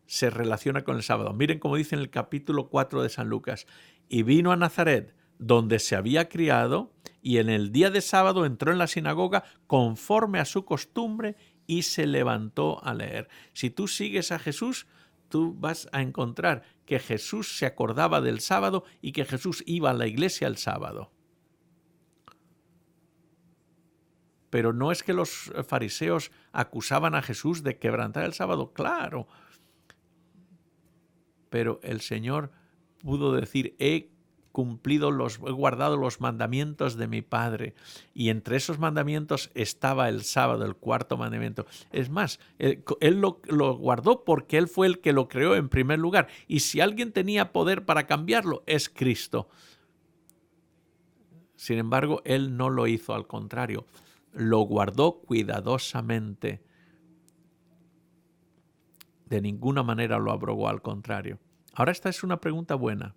S2: se relaciona con el sábado? Miren cómo dice en el capítulo 4 de San Lucas, y vino a Nazaret, donde se había criado, y en el día de sábado entró en la sinagoga conforme a su costumbre y se levantó a leer. Si tú sigues a Jesús, tú vas a encontrar que Jesús se acordaba del sábado y que Jesús iba a la iglesia el sábado. Pero no es que los fariseos acusaban a Jesús de quebrantar el sábado, claro. Pero el Señor pudo decir, he guardado los mandamientos de mi Padre. Y entre esos mandamientos estaba el sábado, el cuarto mandamiento. Es más, él lo guardó porque Él fue el que lo creó en primer lugar. Y si alguien tenía poder para cambiarlo, es Cristo. Sin embargo, Él no lo hizo, al contrario. Lo guardó cuidadosamente. De ninguna manera lo abrogó, al contrario. Ahora esta es una pregunta buena.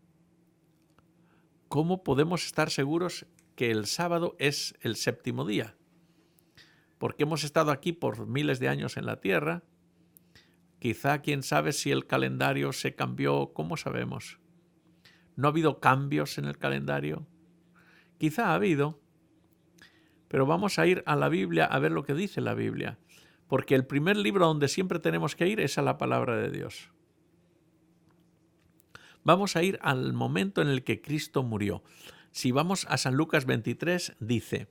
S2: ¿cómo podemos estar seguros que el sábado es el séptimo día? Porque hemos estado aquí por miles de años en la tierra. Quizá, quién sabe si el calendario se cambió, ¿cómo sabemos? ¿No ha habido cambios en el calendario? Quizá ha habido, pero vamos a ir a la Biblia a ver lo que dice la Biblia, porque el primer libro donde siempre tenemos que ir es a la palabra de Dios. Vamos a ir al momento en el que Cristo murió. Si vamos a San Lucas 23, dice,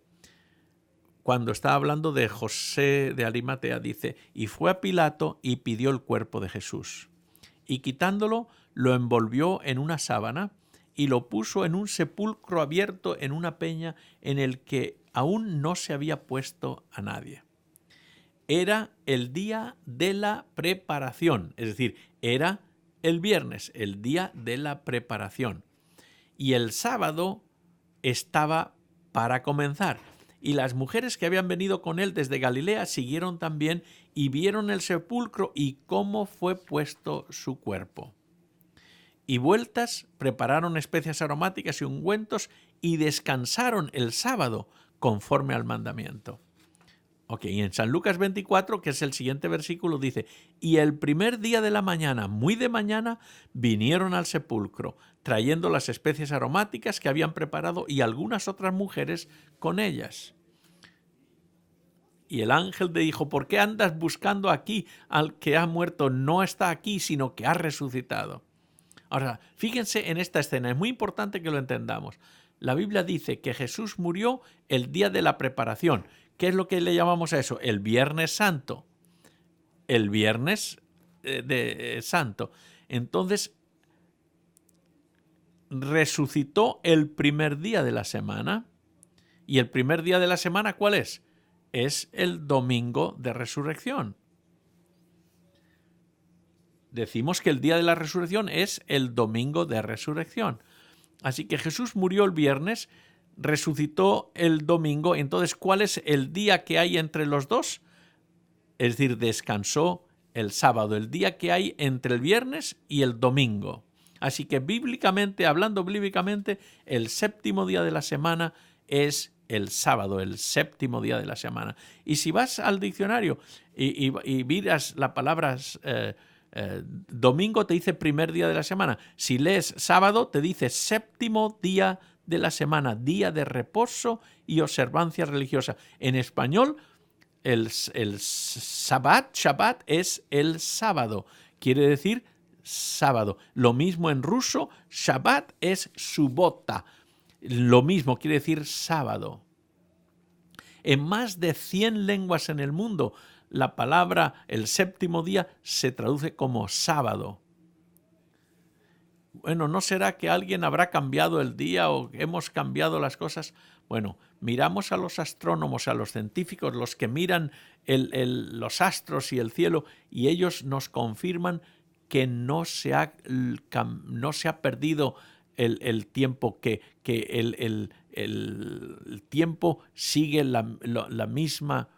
S2: cuando está hablando de José de Arimatea, dice, y fue a Pilato y pidió el cuerpo de Jesús. Y quitándolo, lo envolvió en una sábana y lo puso en un sepulcro abierto en una peña en el que aún no se había puesto a nadie. Era el día de la preparación, es decir, era el viernes, el día de la preparación. Y el sábado estaba para comenzar. Y las mujeres que habían venido con él desde Galilea siguieron también y vieron el sepulcro y cómo fue puesto su cuerpo. Y vueltas, prepararon especias aromáticas y ungüentos y descansaron el sábado conforme al mandamiento. Ok, y en San Lucas 24, que es el siguiente versículo, dice, y el primer día de la mañana, muy de mañana, vinieron al sepulcro, trayendo las especias aromáticas que habían preparado y algunas otras mujeres con ellas. Y el ángel le dijo, ¿por qué andas buscando aquí al que ha muerto? No está aquí, sino que ha resucitado. Ahora, fíjense en esta escena, es muy importante que lo entendamos. La Biblia dice que Jesús murió el día de la preparación. ¿Qué es lo que le llamamos a eso? El Viernes Santo. El Viernes Santo. Entonces, resucitó el primer día de la semana. ¿Y el primer día de la semana cuál es? Es el domingo de resurrección. Decimos que el día de la resurrección es el domingo de resurrección. Así que Jesús murió el viernes, resucitó el domingo. Entonces, ¿cuál es el día que hay entre los dos? Es decir, descansó el sábado, el día que hay entre el viernes y el domingo. Así que hablando bíblicamente, el séptimo día de la semana es el sábado, el séptimo día de la semana. Y si vas al diccionario y miras la palabra domingo, te dice primer día de la semana. Si lees sábado, te dice séptimo día de la semana, día de reposo y observancia religiosa. En español, el Shabbat es el sábado, quiere decir sábado. Lo mismo en ruso, Shabbat es subota, lo mismo quiere decir sábado. En más de 100 lenguas en el mundo, la palabra el séptimo día se traduce como sábado. Bueno, ¿no será que alguien habrá cambiado el día o hemos cambiado las cosas? Bueno, miramos a los astrónomos, a los científicos, los que miran los astros y el cielo, y ellos nos confirman que no se ha perdido el tiempo, que el tiempo sigue la misma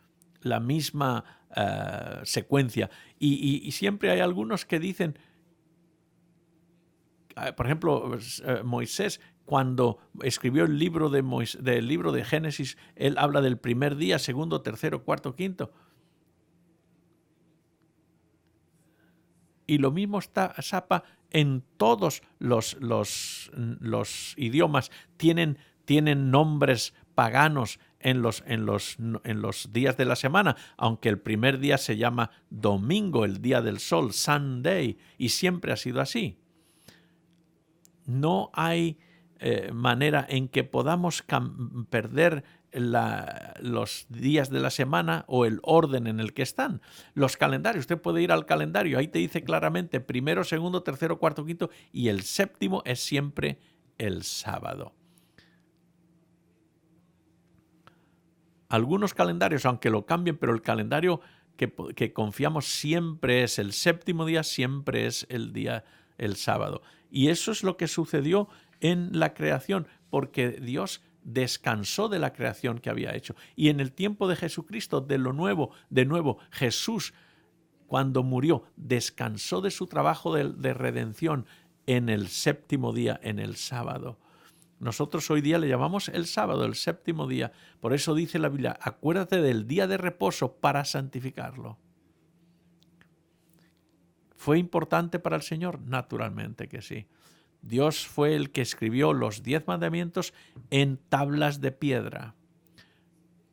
S2: secuencia. Y siempre hay algunos que dicen, por ejemplo, Moisés, cuando escribió el libro del libro de Génesis, él habla del primer día, segundo, tercero, cuarto, quinto. Y lo mismo está Sapa en todos los idiomas. Tienen nombres paganos en los días de la semana, aunque el primer día se llama domingo, el día del sol, Sunday, y siempre ha sido así. No hay manera en que podamos perder los días de la semana o el orden en el que están. Los calendarios, usted puede ir al calendario, ahí te dice claramente primero, segundo, tercero, cuarto, quinto, y el séptimo es siempre el sábado. Algunos calendarios, aunque lo cambien, pero el calendario que confiamos siempre es el séptimo día, siempre es el sábado. Y eso es lo que sucedió en la creación, porque Dios descansó de la creación que había hecho. Y en el tiempo de Jesucristo, de nuevo, Jesús, cuando murió, descansó de su trabajo de redención en el séptimo día, en el sábado. Nosotros hoy día le llamamos el sábado, el séptimo día. Por eso dice la Biblia, acuérdate del día de reposo para santificarlo. ¿Fue importante para el Señor? Naturalmente que sí. Dios fue el que escribió los 10 mandamientos en tablas de piedra.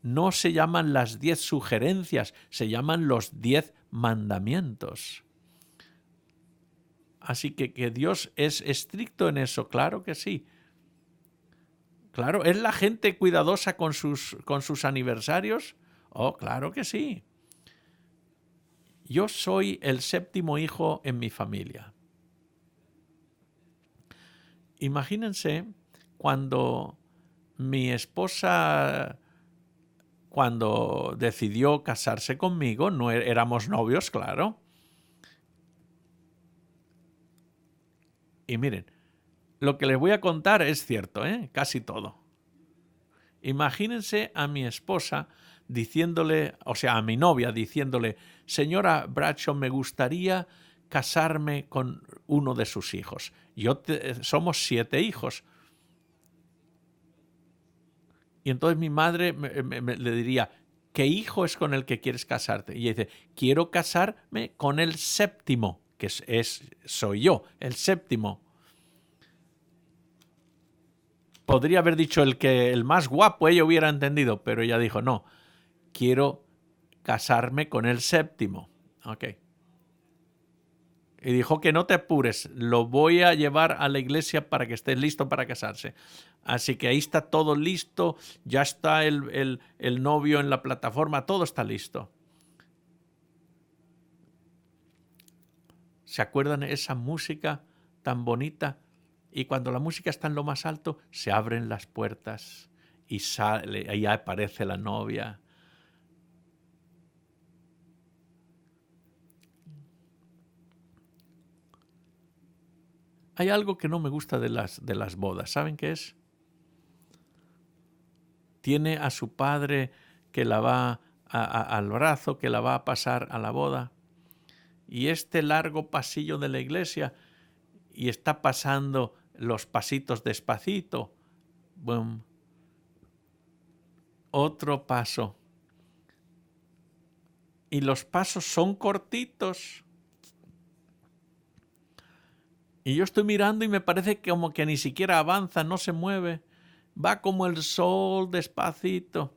S2: No se llaman las 10 sugerencias, se llaman los 10 mandamientos. Así que Dios es estricto en eso, claro que sí. Claro, ¿es la gente cuidadosa con sus aniversarios? Oh, claro que sí. Yo soy el séptimo hijo en mi familia. Imagínense cuando mi esposa, cuando decidió casarse conmigo, no éramos novios, claro. Y miren, lo que les voy a contar es cierto, casi todo. Imagínense a mi esposa diciéndole, o sea, a mi novia diciéndole, señora Bradshaw, me gustaría casarme con uno de sus hijos. Somos 7 hijos. Y entonces mi madre le diría, ¿qué hijo es con el que quieres casarte? Y ella dice, quiero casarme con el séptimo, que soy yo, el séptimo. Podría haber dicho el más guapo, ella hubiera entendido, pero ella dijo, no, quiero casarme con el séptimo. Ok. Y dijo que no te apures, lo voy a llevar a la iglesia para que estés listo para casarse. Así que ahí está todo listo, ya está el novio en la plataforma, todo está listo. ¿Se acuerdan de esa música tan bonita? Y cuando la música está en lo más alto, se abren las puertas y sale, ahí aparece la novia. Hay algo que no me gusta de las bodas. ¿Saben qué es? Tiene a su padre que la va al brazo, que la va a pasar a la boda. Y este largo pasillo de la iglesia, y está pasando los pasitos despacito. Boom. Otro paso. Y los pasos son cortitos. Y yo estoy mirando y me parece que como que ni siquiera avanza, no se mueve. Va como el sol despacito.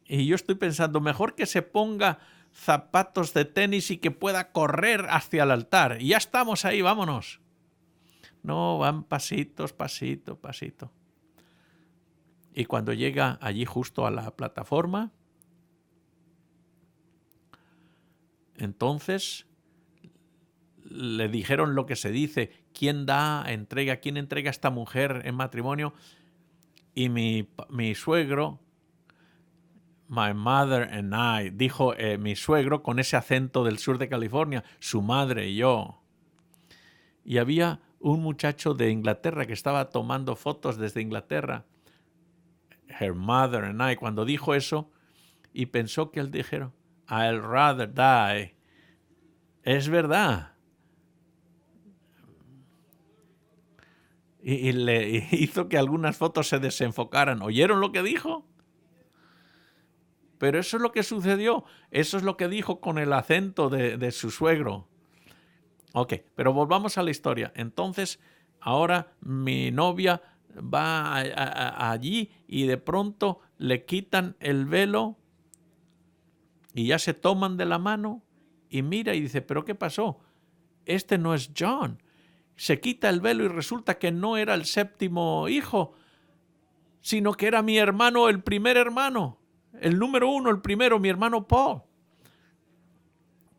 S2: Y yo estoy pensando, mejor que se ponga zapatos de tenis y que pueda correr hacia el altar. Y ya estamos ahí, vámonos. No, van pasitos, pasito, pasito. Y cuando llega allí justo a la plataforma, entonces le dijeron lo que se dice, quién entrega a esta mujer en matrimonio. Y mi suegro, my mother and I, dijo mi suegro con ese acento del sur de California, su madre y yo. Y había un muchacho de Inglaterra que estaba tomando fotos desde Inglaterra, her mother and I, cuando dijo eso, y pensó que él dijeron, I'd rather die. Es verdad. Y le hizo que algunas fotos se desenfocaran. ¿Oyeron lo que dijo? Pero eso es lo que sucedió. Eso es lo que dijo con el acento de su suegro. Ok, pero volvamos a la historia. Entonces, ahora mi novia va allí y de pronto le quitan el velo y ya se toman de la mano y mira y dice, ¿pero qué pasó? Este no es John. Se quita el velo y resulta que no era el séptimo hijo, sino que era mi hermano, el primer hermano, el número 1, el primero, mi hermano Paul.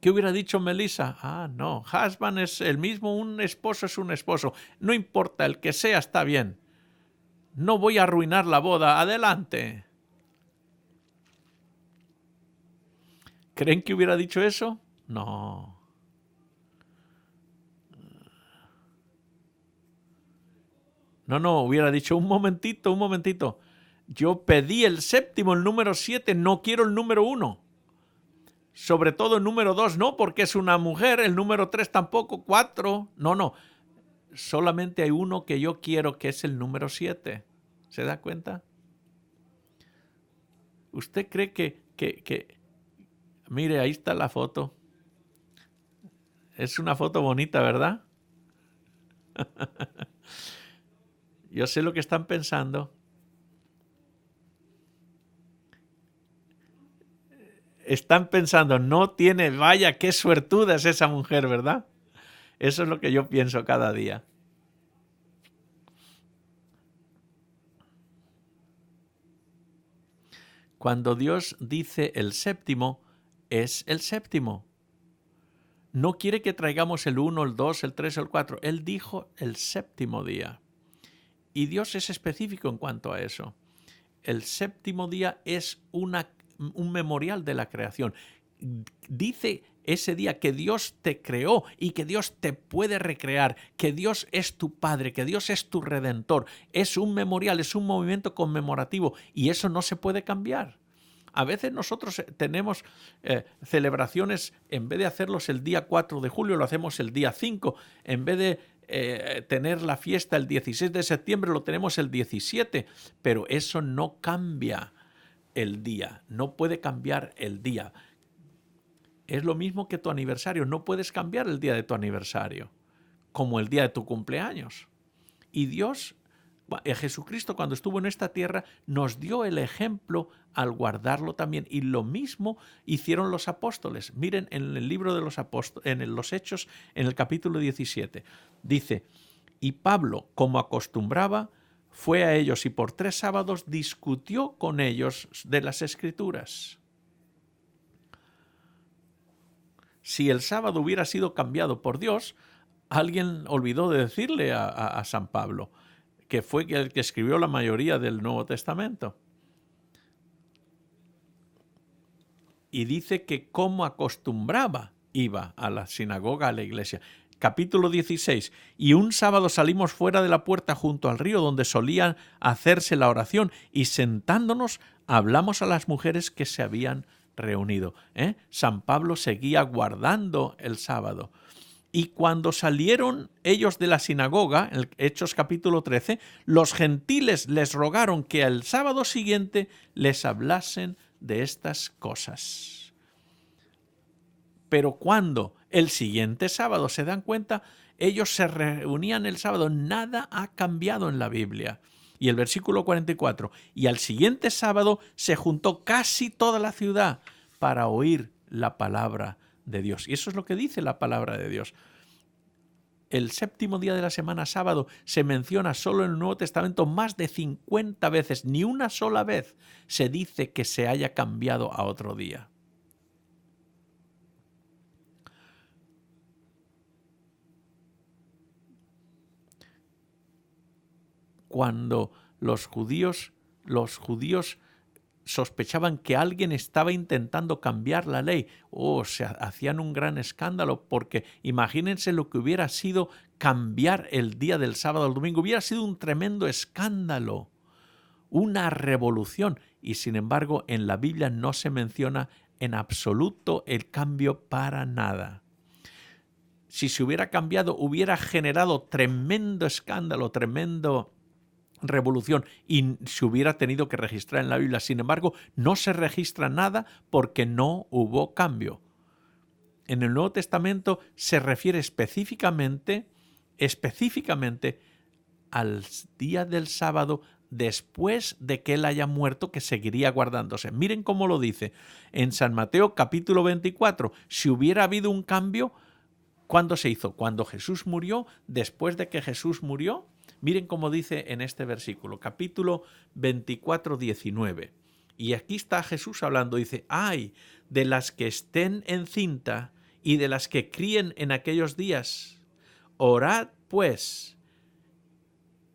S2: ¿Qué hubiera dicho Melissa? Ah, no, husband es el mismo, un esposo es un esposo. No importa, el que sea está bien. No voy a arruinar la boda, adelante. ¿Creen que hubiera dicho eso? No. No, hubiera dicho, un momentito. Yo pedí el séptimo, el número 7, no quiero el número 1. Sobre todo el número 2 no, porque es una mujer, el número 3 tampoco, 4, no. solamente hay uno que yo quiero, que es el número 7. ¿Se da cuenta? ¿Usted cree que... Mire, ahí está la foto. Es una foto bonita, ¿verdad? Yo sé lo que están pensando. Están pensando, no tiene, vaya, qué suertuda es esa mujer, ¿verdad? Eso es lo que yo pienso cada día. Cuando Dios dice el séptimo, es el séptimo. No quiere que traigamos el 1, el 2, el 3, el 4. Él dijo el séptimo día. Y Dios es específico en cuanto a eso. El séptimo día es un memorial de la creación. Dice ese día que Dios te creó y que Dios te puede recrear, que Dios es tu Padre, que Dios es tu Redentor. Es un memorial, es un movimiento conmemorativo y eso no se puede cambiar. A veces nosotros tenemos celebraciones, en vez de hacerlos el día 4 de julio, lo hacemos el día 5. En vez de tener la fiesta el 16 de septiembre, lo tenemos el 17. Pero eso no cambia el día, no puede cambiar el día. Es lo mismo que tu aniversario, no puedes cambiar el día de tu aniversario, como el día de tu cumpleaños. Y Dios, Jesucristo, cuando estuvo en esta tierra, nos dio el ejemplo al guardarlo también. Y lo mismo hicieron los apóstoles. Miren en el libro de los apóstoles, en los Hechos, en el capítulo 17, dice, y Pablo, como acostumbraba, fue a ellos y por 3 sábados discutió con ellos de las Escrituras. Si el sábado hubiera sido cambiado por Dios, alguien olvidó de decirle a San Pablo, que fue el que escribió la mayoría del Nuevo Testamento. Y dice que como acostumbraba, iba a la sinagoga, a la iglesia. Capítulo 16. Y un sábado salimos fuera de la puerta junto al río donde solía hacerse la oración y sentándonos hablamos a las mujeres que se habían reunido. San Pablo seguía guardando el sábado. Y cuando salieron ellos de la sinagoga, en Hechos capítulo 13, los gentiles les rogaron que al sábado siguiente les hablasen de estas cosas. Pero cuando el siguiente sábado, se dan cuenta, ellos se reunían el sábado, nada ha cambiado en la Biblia. Y el versículo 44, y al siguiente sábado se juntó casi toda la ciudad para oír la palabra de Dios. Y eso es lo que dice la palabra de Dios. El séptimo día de la semana, sábado, se menciona solo en el Nuevo Testamento más de 50 veces. Ni una sola vez se dice que se haya cambiado a otro día. Cuando los judíos sospechaban que alguien estaba intentando cambiar la ley, se hacían un gran escándalo, porque imagínense lo que hubiera sido cambiar el día del sábado al domingo. Hubiera sido un tremendo escándalo, una revolución, y sin embargo en la Biblia no se menciona en absoluto el cambio para nada. Si se hubiera cambiado, hubiera generado tremendo escándalo, tremendo revolución, y se hubiera tenido que registrar en la Biblia. Sin embargo, no se registra nada porque no hubo cambio. En el Nuevo Testamento se refiere específicamente al día del sábado después de que él haya muerto, que seguiría guardándose. Miren cómo lo dice en San Mateo capítulo 24. Si hubiera habido un cambio, ¿cuándo se hizo? Cuando Jesús murió, después de que Jesús murió. Miren cómo dice en este versículo, capítulo 24, 19. Y aquí está Jesús hablando, dice, ¡ay de las que estén encinta y de las que críen en aquellos días! Orad, pues.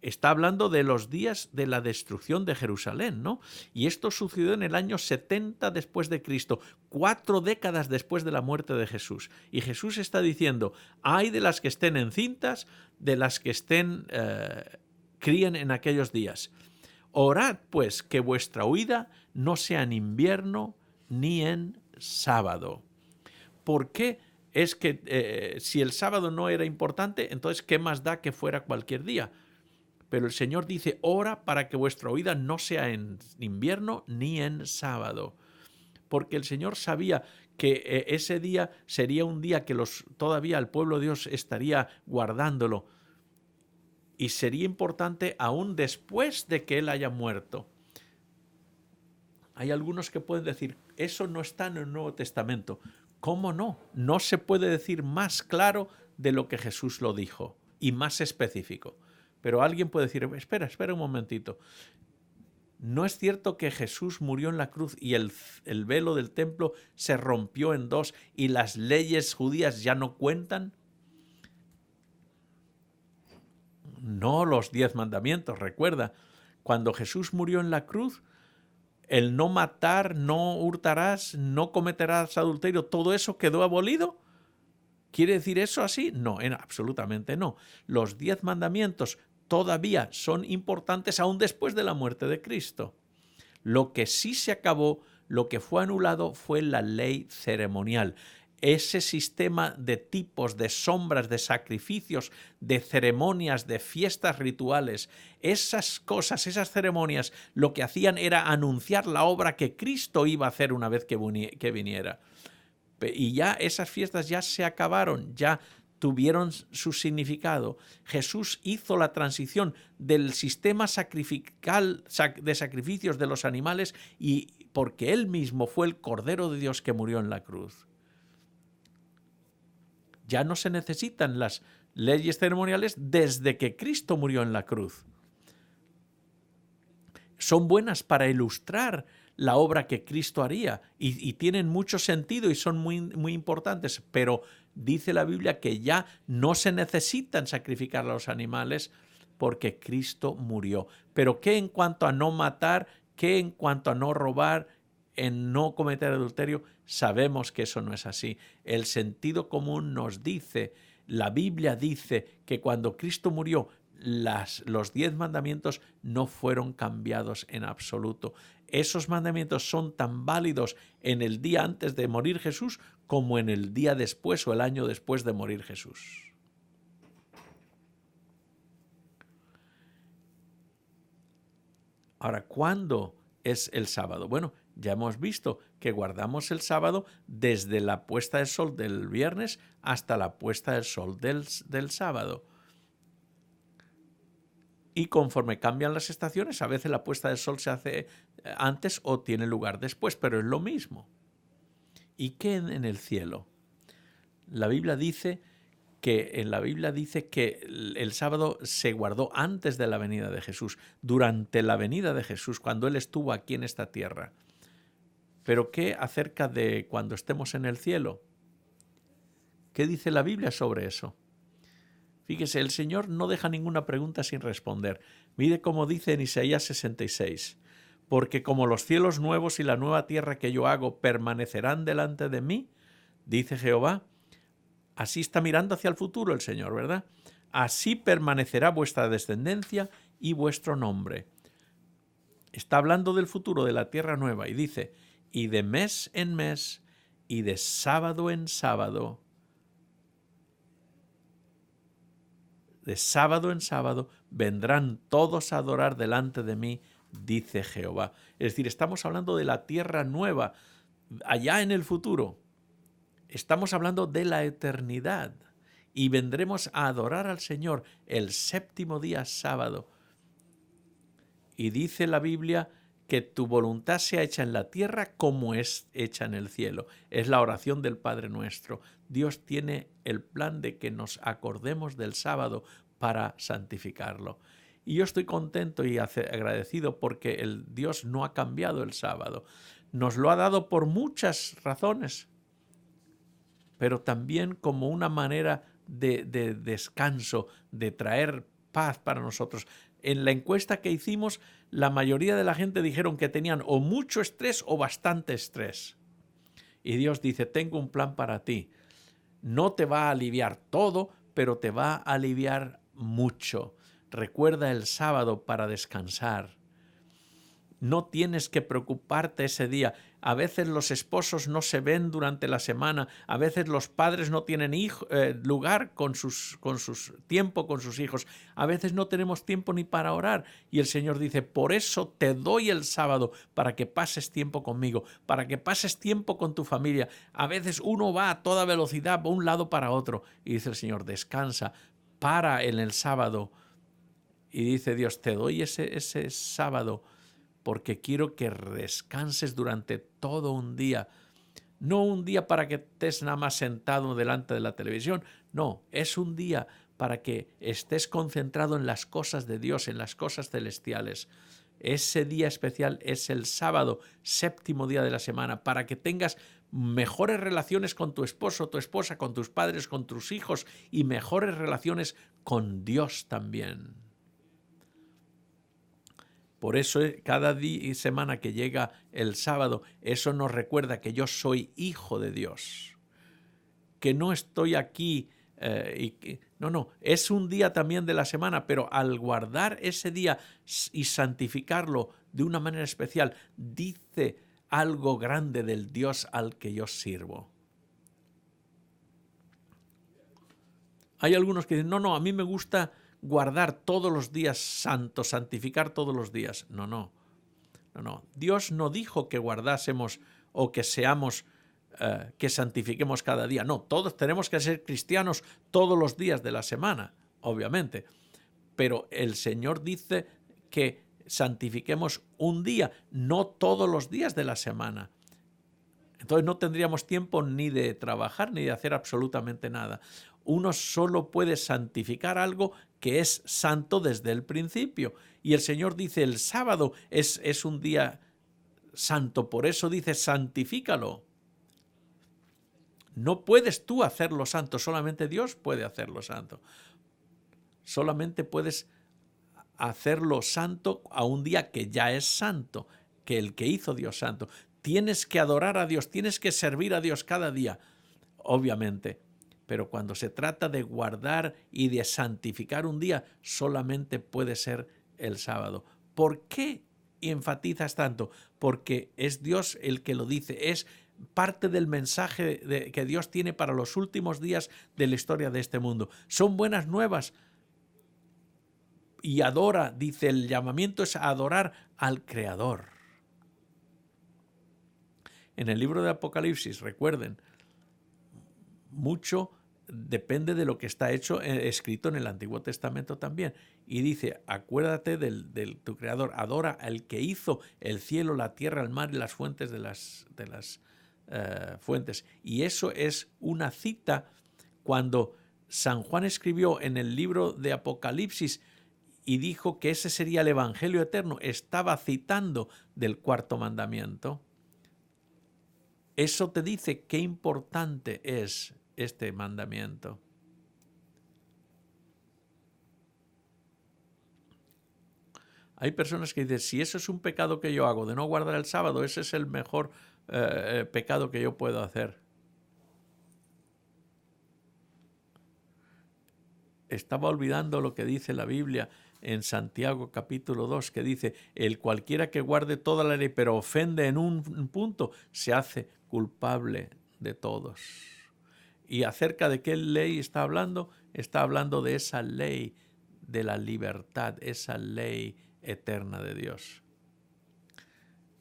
S2: Está hablando de los días de la destrucción de Jerusalén, ¿no? Y esto sucedió en el año 70 después de Cristo, 4 décadas después de la muerte de Jesús. Y Jesús está diciendo, hay de las que estén encintas, de las que críen en aquellos días. Orad, pues, que vuestra huida no sea en invierno ni en sábado. ¿Por qué es que si el sábado no era importante, entonces ¿qué más da que fuera cualquier día? Pero el Señor dice, ora para que vuestra huida no sea en invierno ni en sábado. Porque el Señor sabía que ese día sería un día que todavía el pueblo de Dios estaría guardándolo. Y sería importante aún después de que Él haya muerto. Hay algunos que pueden decir, eso no está en el Nuevo Testamento. ¿Cómo no? No se puede decir más claro de lo que Jesús lo dijo y más específico. Pero alguien puede decir, espera un momentito. ¿No es cierto que Jesús murió en la cruz y el velo del templo se rompió en dos y las leyes judías ya no cuentan? No, los 10 mandamientos, recuerda. Cuando Jesús murió en la cruz, el no matar, no hurtarás, no cometerás adulterio, todo eso quedó abolido. ¿Quiere decir eso así? No, absolutamente no. Los 10 mandamientos todavía son importantes aún después de la muerte de Cristo. Lo que sí se acabó, lo que fue anulado fue la ley ceremonial. Ese sistema de tipos, de sombras, de sacrificios, de ceremonias, de fiestas rituales, esas cosas, esas ceremonias, lo que hacían era anunciar la obra que Cristo iba a hacer una vez que viniera. Y ya esas fiestas ya se acabaron, ya tuvieron su significado. Jesús hizo la transición del sistema sacrificial de sacrificios de los animales y porque Él mismo fue el Cordero de Dios que murió en la cruz. Ya no se necesitan las leyes ceremoniales desde que Cristo murió en la cruz. Son buenas para ilustrar la obra que Cristo haría y tienen mucho sentido y son muy importantes, pero dice la Biblia que ya no se necesitan sacrificar a los animales porque Cristo murió. Pero ¿qué en cuanto a no matar? ¿Qué en cuanto a no robar? En no cometer adulterio? Sabemos que eso no es así. El sentido común nos dice, la Biblia dice que cuando Cristo murió, los 10 mandamientos no fueron cambiados en absoluto. Esos mandamientos son tan válidos en el día antes de morir Jesús como en el día después o el año después de morir Jesús. Ahora, ¿cuándo es el sábado? Bueno, ya hemos visto que guardamos el sábado desde la puesta del sol del viernes hasta la puesta del sol del sábado. Y conforme cambian las estaciones, a veces la puesta del sol se hace antes o tiene lugar después, pero es lo mismo. ¿Y qué en el cielo? La Biblia dice que el sábado se guardó antes de la venida de Jesús, durante la venida de Jesús, cuando Él estuvo aquí en esta tierra. ¿Pero qué acerca de cuando estemos en el cielo? ¿Qué dice la Biblia sobre eso? Fíjese, el Señor no deja ninguna pregunta sin responder. Mire cómo dice en Isaías 66. Porque como los cielos nuevos y la nueva tierra que yo hago permanecerán delante de mí, dice Jehová. Así está mirando hacia el futuro el Señor, ¿verdad? Así permanecerá vuestra descendencia y vuestro nombre. Está hablando del futuro, de la tierra nueva, y dice, y de mes en mes, y de sábado en sábado, de sábado en sábado, vendrán todos a adorar delante de mí, dice Jehová. Es decir, estamos hablando de la tierra nueva, allá en el futuro. Estamos hablando de la eternidad y vendremos a adorar al Señor el séptimo día sábado. Y dice la Biblia que tu voluntad sea hecha en la tierra como es hecha en el cielo. Es la oración del Padre Nuestro. Dios tiene el plan de que nos acordemos del sábado para santificarlo. Y yo estoy contento y agradecido porque el Dios no ha cambiado el sábado. Nos lo ha dado por muchas razones, pero también como una manera de descanso, de traer paz para nosotros. En la encuesta que hicimos, la mayoría de la gente dijeron que tenían o mucho estrés o bastante estrés. Y Dios dice, tengo un plan para ti. No te va a aliviar todo, pero te va a aliviar mucho. Recuerda el sábado para descansar. No tienes que preocuparte ese día. a veces los esposos no se ven durante la semana, a veces los padres no tienen lugar con sus tiempo con sus hijos, a veces no tenemos tiempo ni para orar. Y el Señor dice, por eso te doy el sábado, para que pases tiempo conmigo, para que pases tiempo con tu familia. A veces uno va a toda velocidad, de un lado para otro, y dice el Señor, descansa, para en el sábado. Y dice Dios, te doy ese sábado porque quiero que descanses durante todo un día. No un día para que estés nada más sentado delante de la televisión. No, es un día para que estés concentrado en las cosas de Dios, en las cosas celestiales. Ese día especial es el sábado, séptimo día de la semana, para que tengas mejores relaciones con tu esposo, tu esposa, con tus padres, con tus hijos y mejores relaciones con Dios también. Por eso cada día y semana que llega el sábado, eso nos recuerda que yo soy hijo de Dios, que no estoy aquí, no, es un día también de la semana, pero al guardar ese día y santificarlo de una manera especial, dice algo grande del Dios al que yo sirvo. Hay algunos que dicen, no, a mí me gusta guardar todos los días santos, santificar todos los días. No. Dios no dijo que guardásemos o que seamos, que santifiquemos cada día. No, todos tenemos que ser cristianos todos los días de la semana, obviamente. Pero el Señor dice que santifiquemos un día, no todos los días de la semana. Entonces no tendríamos tiempo ni de trabajar ni de hacer absolutamente nada. Uno solo puede santificar algo que es santo desde el principio. Y el Señor dice, el sábado es un día santo, por eso dice, santifícalo. No puedes tú hacerlo santo, solamente Dios puede hacerlo santo. Solamente puedes hacerlo santo a un día que ya es santo, que el que hizo Dios santo. Tienes que adorar a Dios, tienes que servir a Dios cada día, obviamente. Pero cuando se trata de guardar y de santificar un día, solamente puede ser el sábado. ¿Por qué enfatizas tanto? Porque es Dios el que lo dice, es parte del mensaje que Dios tiene para los últimos días de la historia de este mundo. Son buenas nuevas. Y adora, dice, el llamamiento es adorar al Creador. En el libro de Apocalipsis, recuerden, mucho depende de lo que está escrito en el Antiguo Testamento también. Y dice, acuérdate de tu Creador, adora al que hizo el cielo, la tierra, el mar y las fuentes de las fuentes. Y eso es una cita cuando San Juan escribió en el libro de Apocalipsis y dijo que ese sería el Evangelio eterno. Estaba citando del cuarto mandamiento. Eso te dice qué importante es este mandamiento. Hay personas que dicen, si eso es un pecado que yo hago, de no guardar el sábado, ese es el mejor pecado que yo puedo hacer. Estaba olvidando lo que dice la Biblia en Santiago capítulo 2, que dice, el cualquiera que guarde toda la ley, pero ofende en un punto, se hace culpable de todos. ¿Y acerca de qué ley está hablando? Está hablando de esa ley de la libertad, esa ley eterna de Dios.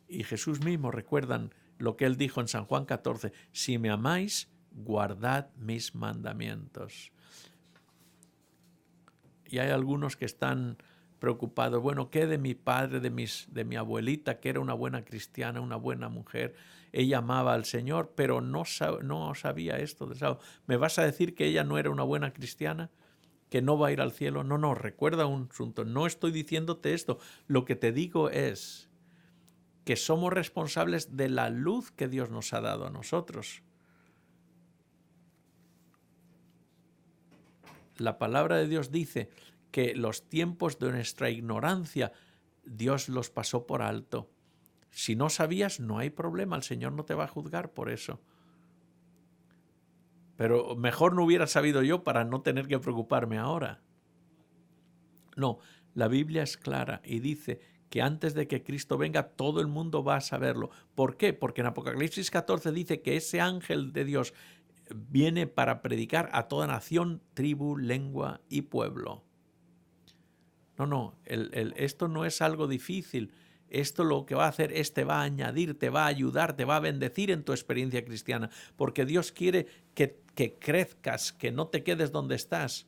S2: Y Jesús mismo, recuerdan lo que él dijo en San Juan 14, si me amáis, guardad mis mandamientos. Y hay algunos que están preocupados, bueno, ¿qué de mi padre, de mi abuelita, que era una buena cristiana, una buena mujer? Ella amaba al Señor, pero no sabía esto del sábado. ¿Me vas a decir que ella no era una buena cristiana? ¿Que no va a ir al cielo? No, recuerda un asunto. No estoy diciéndote esto. Lo que te digo es que somos responsables de la luz que Dios nos ha dado a nosotros. La palabra de Dios dice que los tiempos de nuestra ignorancia, Dios los pasó por alto. Si no sabías, no hay problema, el Señor no te va a juzgar por eso. Pero mejor no hubiera sabido yo para no tener que preocuparme ahora. No, la Biblia es clara y dice que antes de que Cristo venga todo el mundo va a saberlo. ¿Por qué? Porque en Apocalipsis 14 dice que ese ángel de Dios viene para predicar a toda nación, tribu, lengua y pueblo. No, esto no es algo difícil. Esto lo que va a hacer es te va a añadir, te va a ayudar, te va a bendecir en tu experiencia cristiana, porque Dios quiere que crezcas, que no te quedes donde estás.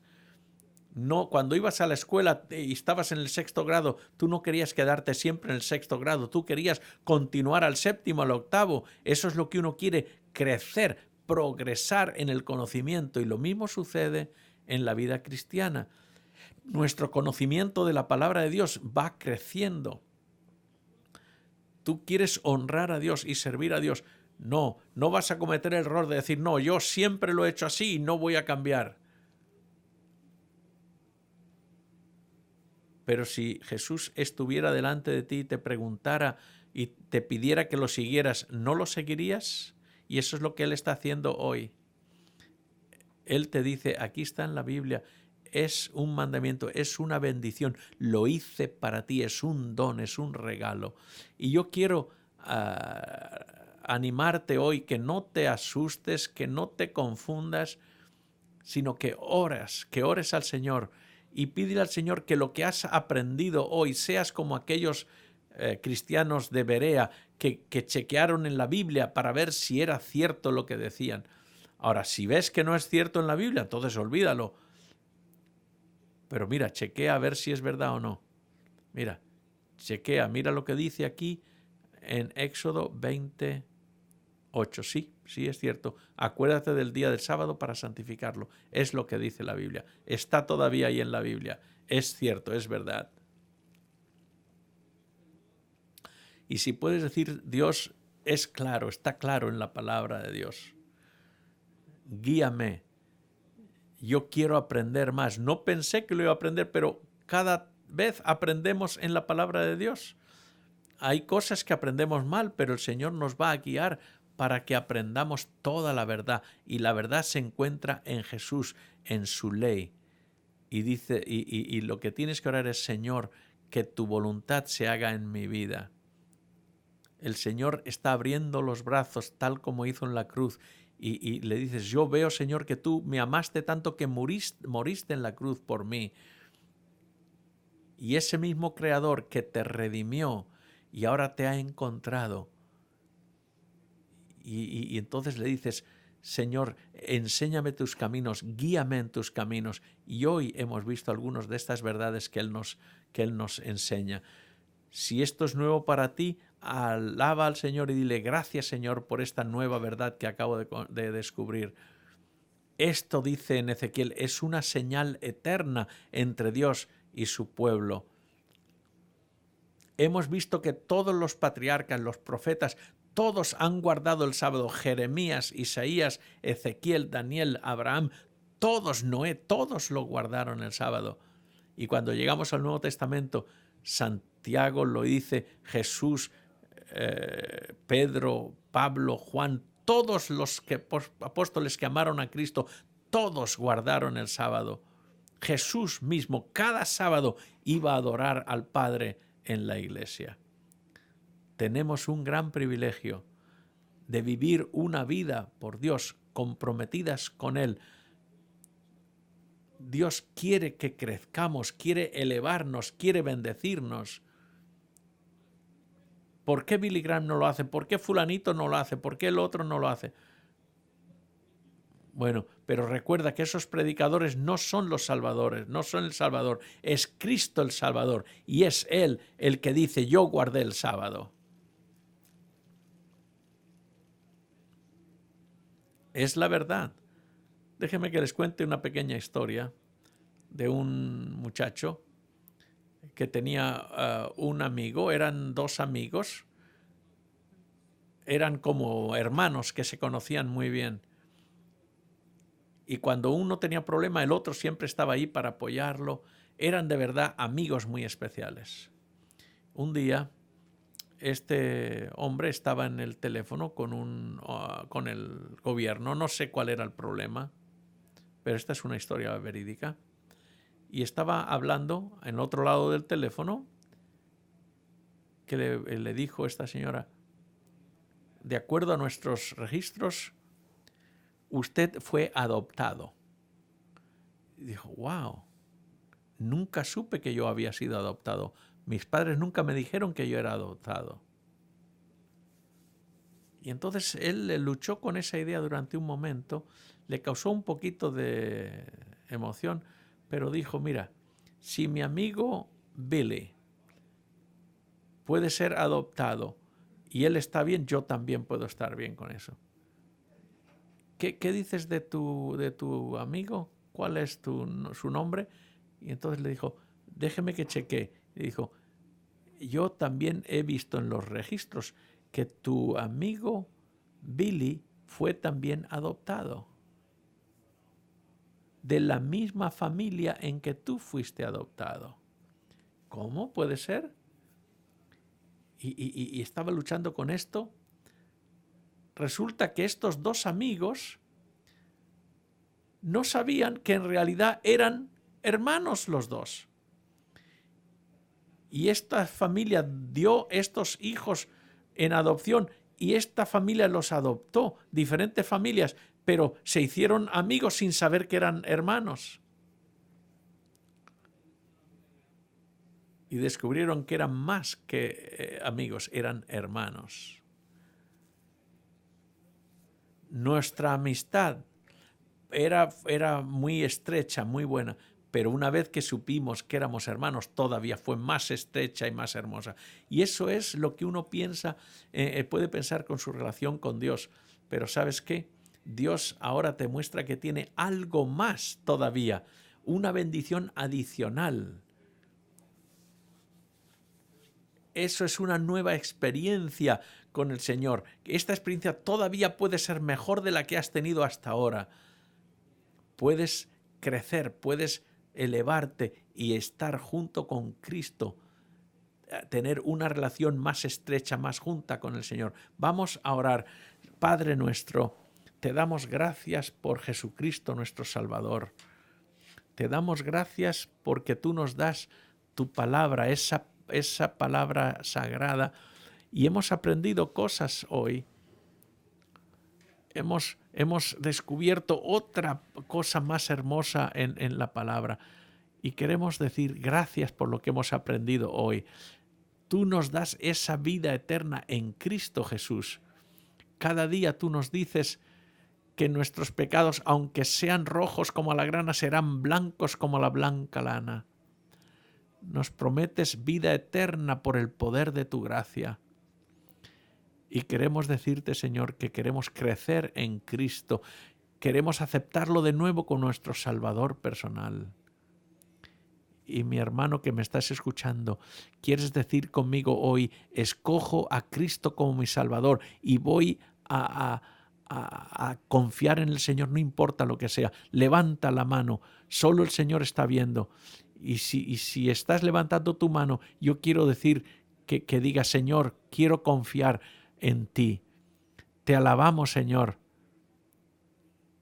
S2: No, cuando ibas a la escuela y estabas en el 6º grado, tú no querías quedarte siempre en el 6º grado, tú querías continuar al 7º, al 8º. Eso es lo que uno quiere, crecer, progresar en el conocimiento, y lo mismo sucede en la vida cristiana. Nuestro conocimiento de la palabra de Dios va creciendo. Tú quieres honrar a Dios y servir a Dios. No vas a cometer el error de decir, no, yo siempre lo he hecho así y no voy a cambiar. Pero si Jesús estuviera delante de ti y te preguntara y te pidiera que lo siguieras, ¿no lo seguirías? Y eso es lo que Él está haciendo hoy. Él te dice, aquí está en la Biblia, es un mandamiento, es una bendición, lo hice para ti, es un don, es un regalo. Y yo quiero animarte hoy, que no te asustes, que no te confundas, sino que ores al Señor y pídele al Señor que lo que has aprendido hoy seas como aquellos cristianos de Berea que chequearon en la Biblia para ver si era cierto lo que decían. Ahora, si ves que no es cierto en la Biblia, entonces olvídalo. Pero mira, chequea a ver si es verdad o no. Mira lo que dice aquí en Éxodo 28. Sí, es cierto. Acuérdate del día del sábado para santificarlo. Es lo que dice la Biblia. Está todavía ahí en la Biblia. Es cierto, es verdad. Y si puedes decir, Dios es claro, está claro en la palabra de Dios. Guíame. Yo quiero aprender más. No pensé que lo iba a aprender, pero cada vez aprendemos en la palabra de Dios. Hay cosas que aprendemos mal, pero el Señor nos va a guiar para que aprendamos toda la verdad. Y la verdad se encuentra en Jesús, en su ley. Y dice, y lo que tienes que orar es, Señor, que tu voluntad se haga en mi vida. El Señor está abriendo los brazos tal como hizo en la cruz. Y le dices, yo veo, Señor, que tú me amaste tanto que moriste en la cruz por mí. Y ese mismo Creador que te redimió y ahora te ha encontrado. Y entonces le dices, Señor, enséñame tus caminos, guíame en tus caminos. Y hoy hemos visto algunas de estas verdades que Él nos enseña. Si esto es nuevo para ti, alaba al Señor y dile, gracias, Señor, por esta nueva verdad que acabo de descubrir. Esto, dice en Ezequiel, es una señal eterna entre Dios y su pueblo. Hemos visto que todos los patriarcas, los profetas, todos han guardado el sábado. Jeremías, Isaías, Ezequiel, Daniel, Abraham, todos, Noé, todos lo guardaron el sábado. Y cuando llegamos al Nuevo Testamento, Santiago lo dice, Jesús, Pedro, Pablo, Juan, todos los apóstoles que amaron a Cristo, todos guardaron el sábado. Jesús mismo, cada sábado, iba a adorar al Padre en la iglesia. Tenemos un gran privilegio de vivir una vida por Dios, comprometidas con Él. Dios quiere que crezcamos, quiere elevarnos, quiere bendecirnos. ¿Por qué Billy Graham no lo hace? ¿Por qué fulanito no lo hace? ¿Por qué el otro no lo hace? Bueno, pero recuerda que esos predicadores no son los salvadores, no son el Salvador. Es Cristo el Salvador y es Él el que dice, yo guardé el sábado. Es la verdad. Déjenme que les cuente una pequeña historia de un muchacho que tenía un amigo, eran dos amigos, eran como hermanos que se conocían muy bien. Y cuando uno tenía problema, el otro siempre estaba ahí para apoyarlo. Eran de verdad amigos muy especiales. Un día, este hombre estaba en el teléfono con el gobierno, no sé cuál era el problema, pero esta es una historia verídica. Y estaba hablando en otro lado del teléfono que le dijo esta señora, de acuerdo a nuestros registros, usted fue adoptado. Y dijo, wow, nunca supe que yo había sido adoptado. Mis padres nunca me dijeron que yo era adoptado. Y entonces él luchó con esa idea durante un momento, le causó un poquito de emoción, pero dijo, mira, si mi amigo Billy puede ser adoptado y él está bien, yo también puedo estar bien con eso. ¿Qué dices de tu amigo? ¿Cuál es su nombre? Y entonces le dijo, déjeme que chequee. Le dijo, yo también he visto en los registros que tu amigo Billy fue también adoptado de la misma familia en que tú fuiste adoptado. ¿Cómo puede ser? Y estaba luchando con esto. Resulta que estos dos amigos no sabían que en realidad eran hermanos los dos. Y esta familia dio estos hijos en adopción y esta familia los adoptó, diferentes familias, pero se hicieron amigos sin saber que eran hermanos. Y descubrieron que eran más que amigos, eran hermanos. Nuestra amistad era muy estrecha, muy buena, pero una vez que supimos que éramos hermanos, todavía fue más estrecha y más hermosa. Y eso es lo que uno piensa, puede pensar con su relación con Dios. Pero ¿sabes qué? Dios ahora te muestra que tiene algo más todavía, una bendición adicional. Eso es una nueva experiencia con el Señor. Esta experiencia todavía puede ser mejor de la que has tenido hasta ahora. Puedes crecer, puedes elevarte y estar junto con Cristo, tener una relación más estrecha, más junta con el Señor. Vamos a orar. Padre nuestro, te damos gracias por Jesucristo nuestro Salvador. Te damos gracias porque tú nos das tu palabra, esa palabra sagrada, y hemos aprendido cosas hoy. Hemos descubierto otra cosa más hermosa en la palabra y queremos decir gracias por lo que hemos aprendido hoy. Tú nos das esa vida eterna en Cristo Jesús. Cada día tú nos dices que nuestros pecados, aunque sean rojos como la grana, serán blancos como la blanca lana. Nos prometes vida eterna por el poder de tu gracia. Y queremos decirte, Señor, que queremos crecer en Cristo. Queremos aceptarlo de nuevo como nuestro Salvador personal. Y mi hermano que me estás escuchando, ¿quieres decir conmigo hoy, escojo a Cristo como mi Salvador y voy a confiar en el Señor, no importa lo que sea? Levanta la mano, solo el Señor está viendo. Y si estás levantando tu mano, yo quiero decir que digas, Señor, quiero confiar en ti. Te alabamos, Señor.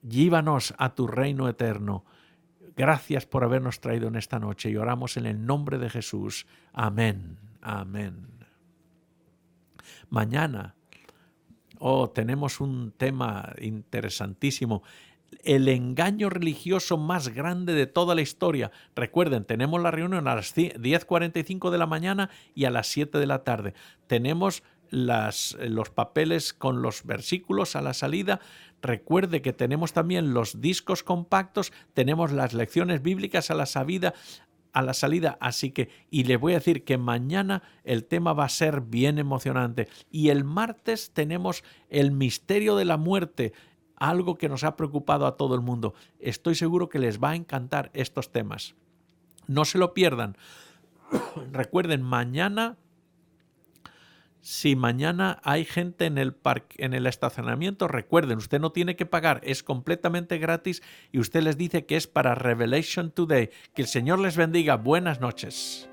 S2: Llévanos a tu reino eterno. Gracias por habernos traído en esta noche y oramos en el nombre de Jesús. Amén. Amén. Mañana tenemos un tema interesantísimo. El engaño religioso más grande de toda la historia. Recuerden, tenemos la reunión a las 10:45 de la mañana y a las 7 de la tarde. Tenemos los papeles con los versículos a la salida. Recuerde que tenemos también los discos compactos, tenemos las lecciones bíblicas a la salida. Así que, y les voy a decir que mañana el tema va a ser bien emocionante. Y el martes tenemos el misterio de la muerte, algo que nos ha preocupado a todo el mundo. Estoy seguro que les va a encantar estos temas. No se lo pierdan. Recuerden, mañana, si mañana hay gente en el estacionamiento, recuerden, usted no tiene que pagar, es completamente gratis y usted les dice que es para Revelation Today. Que el Señor les bendiga. Buenas noches.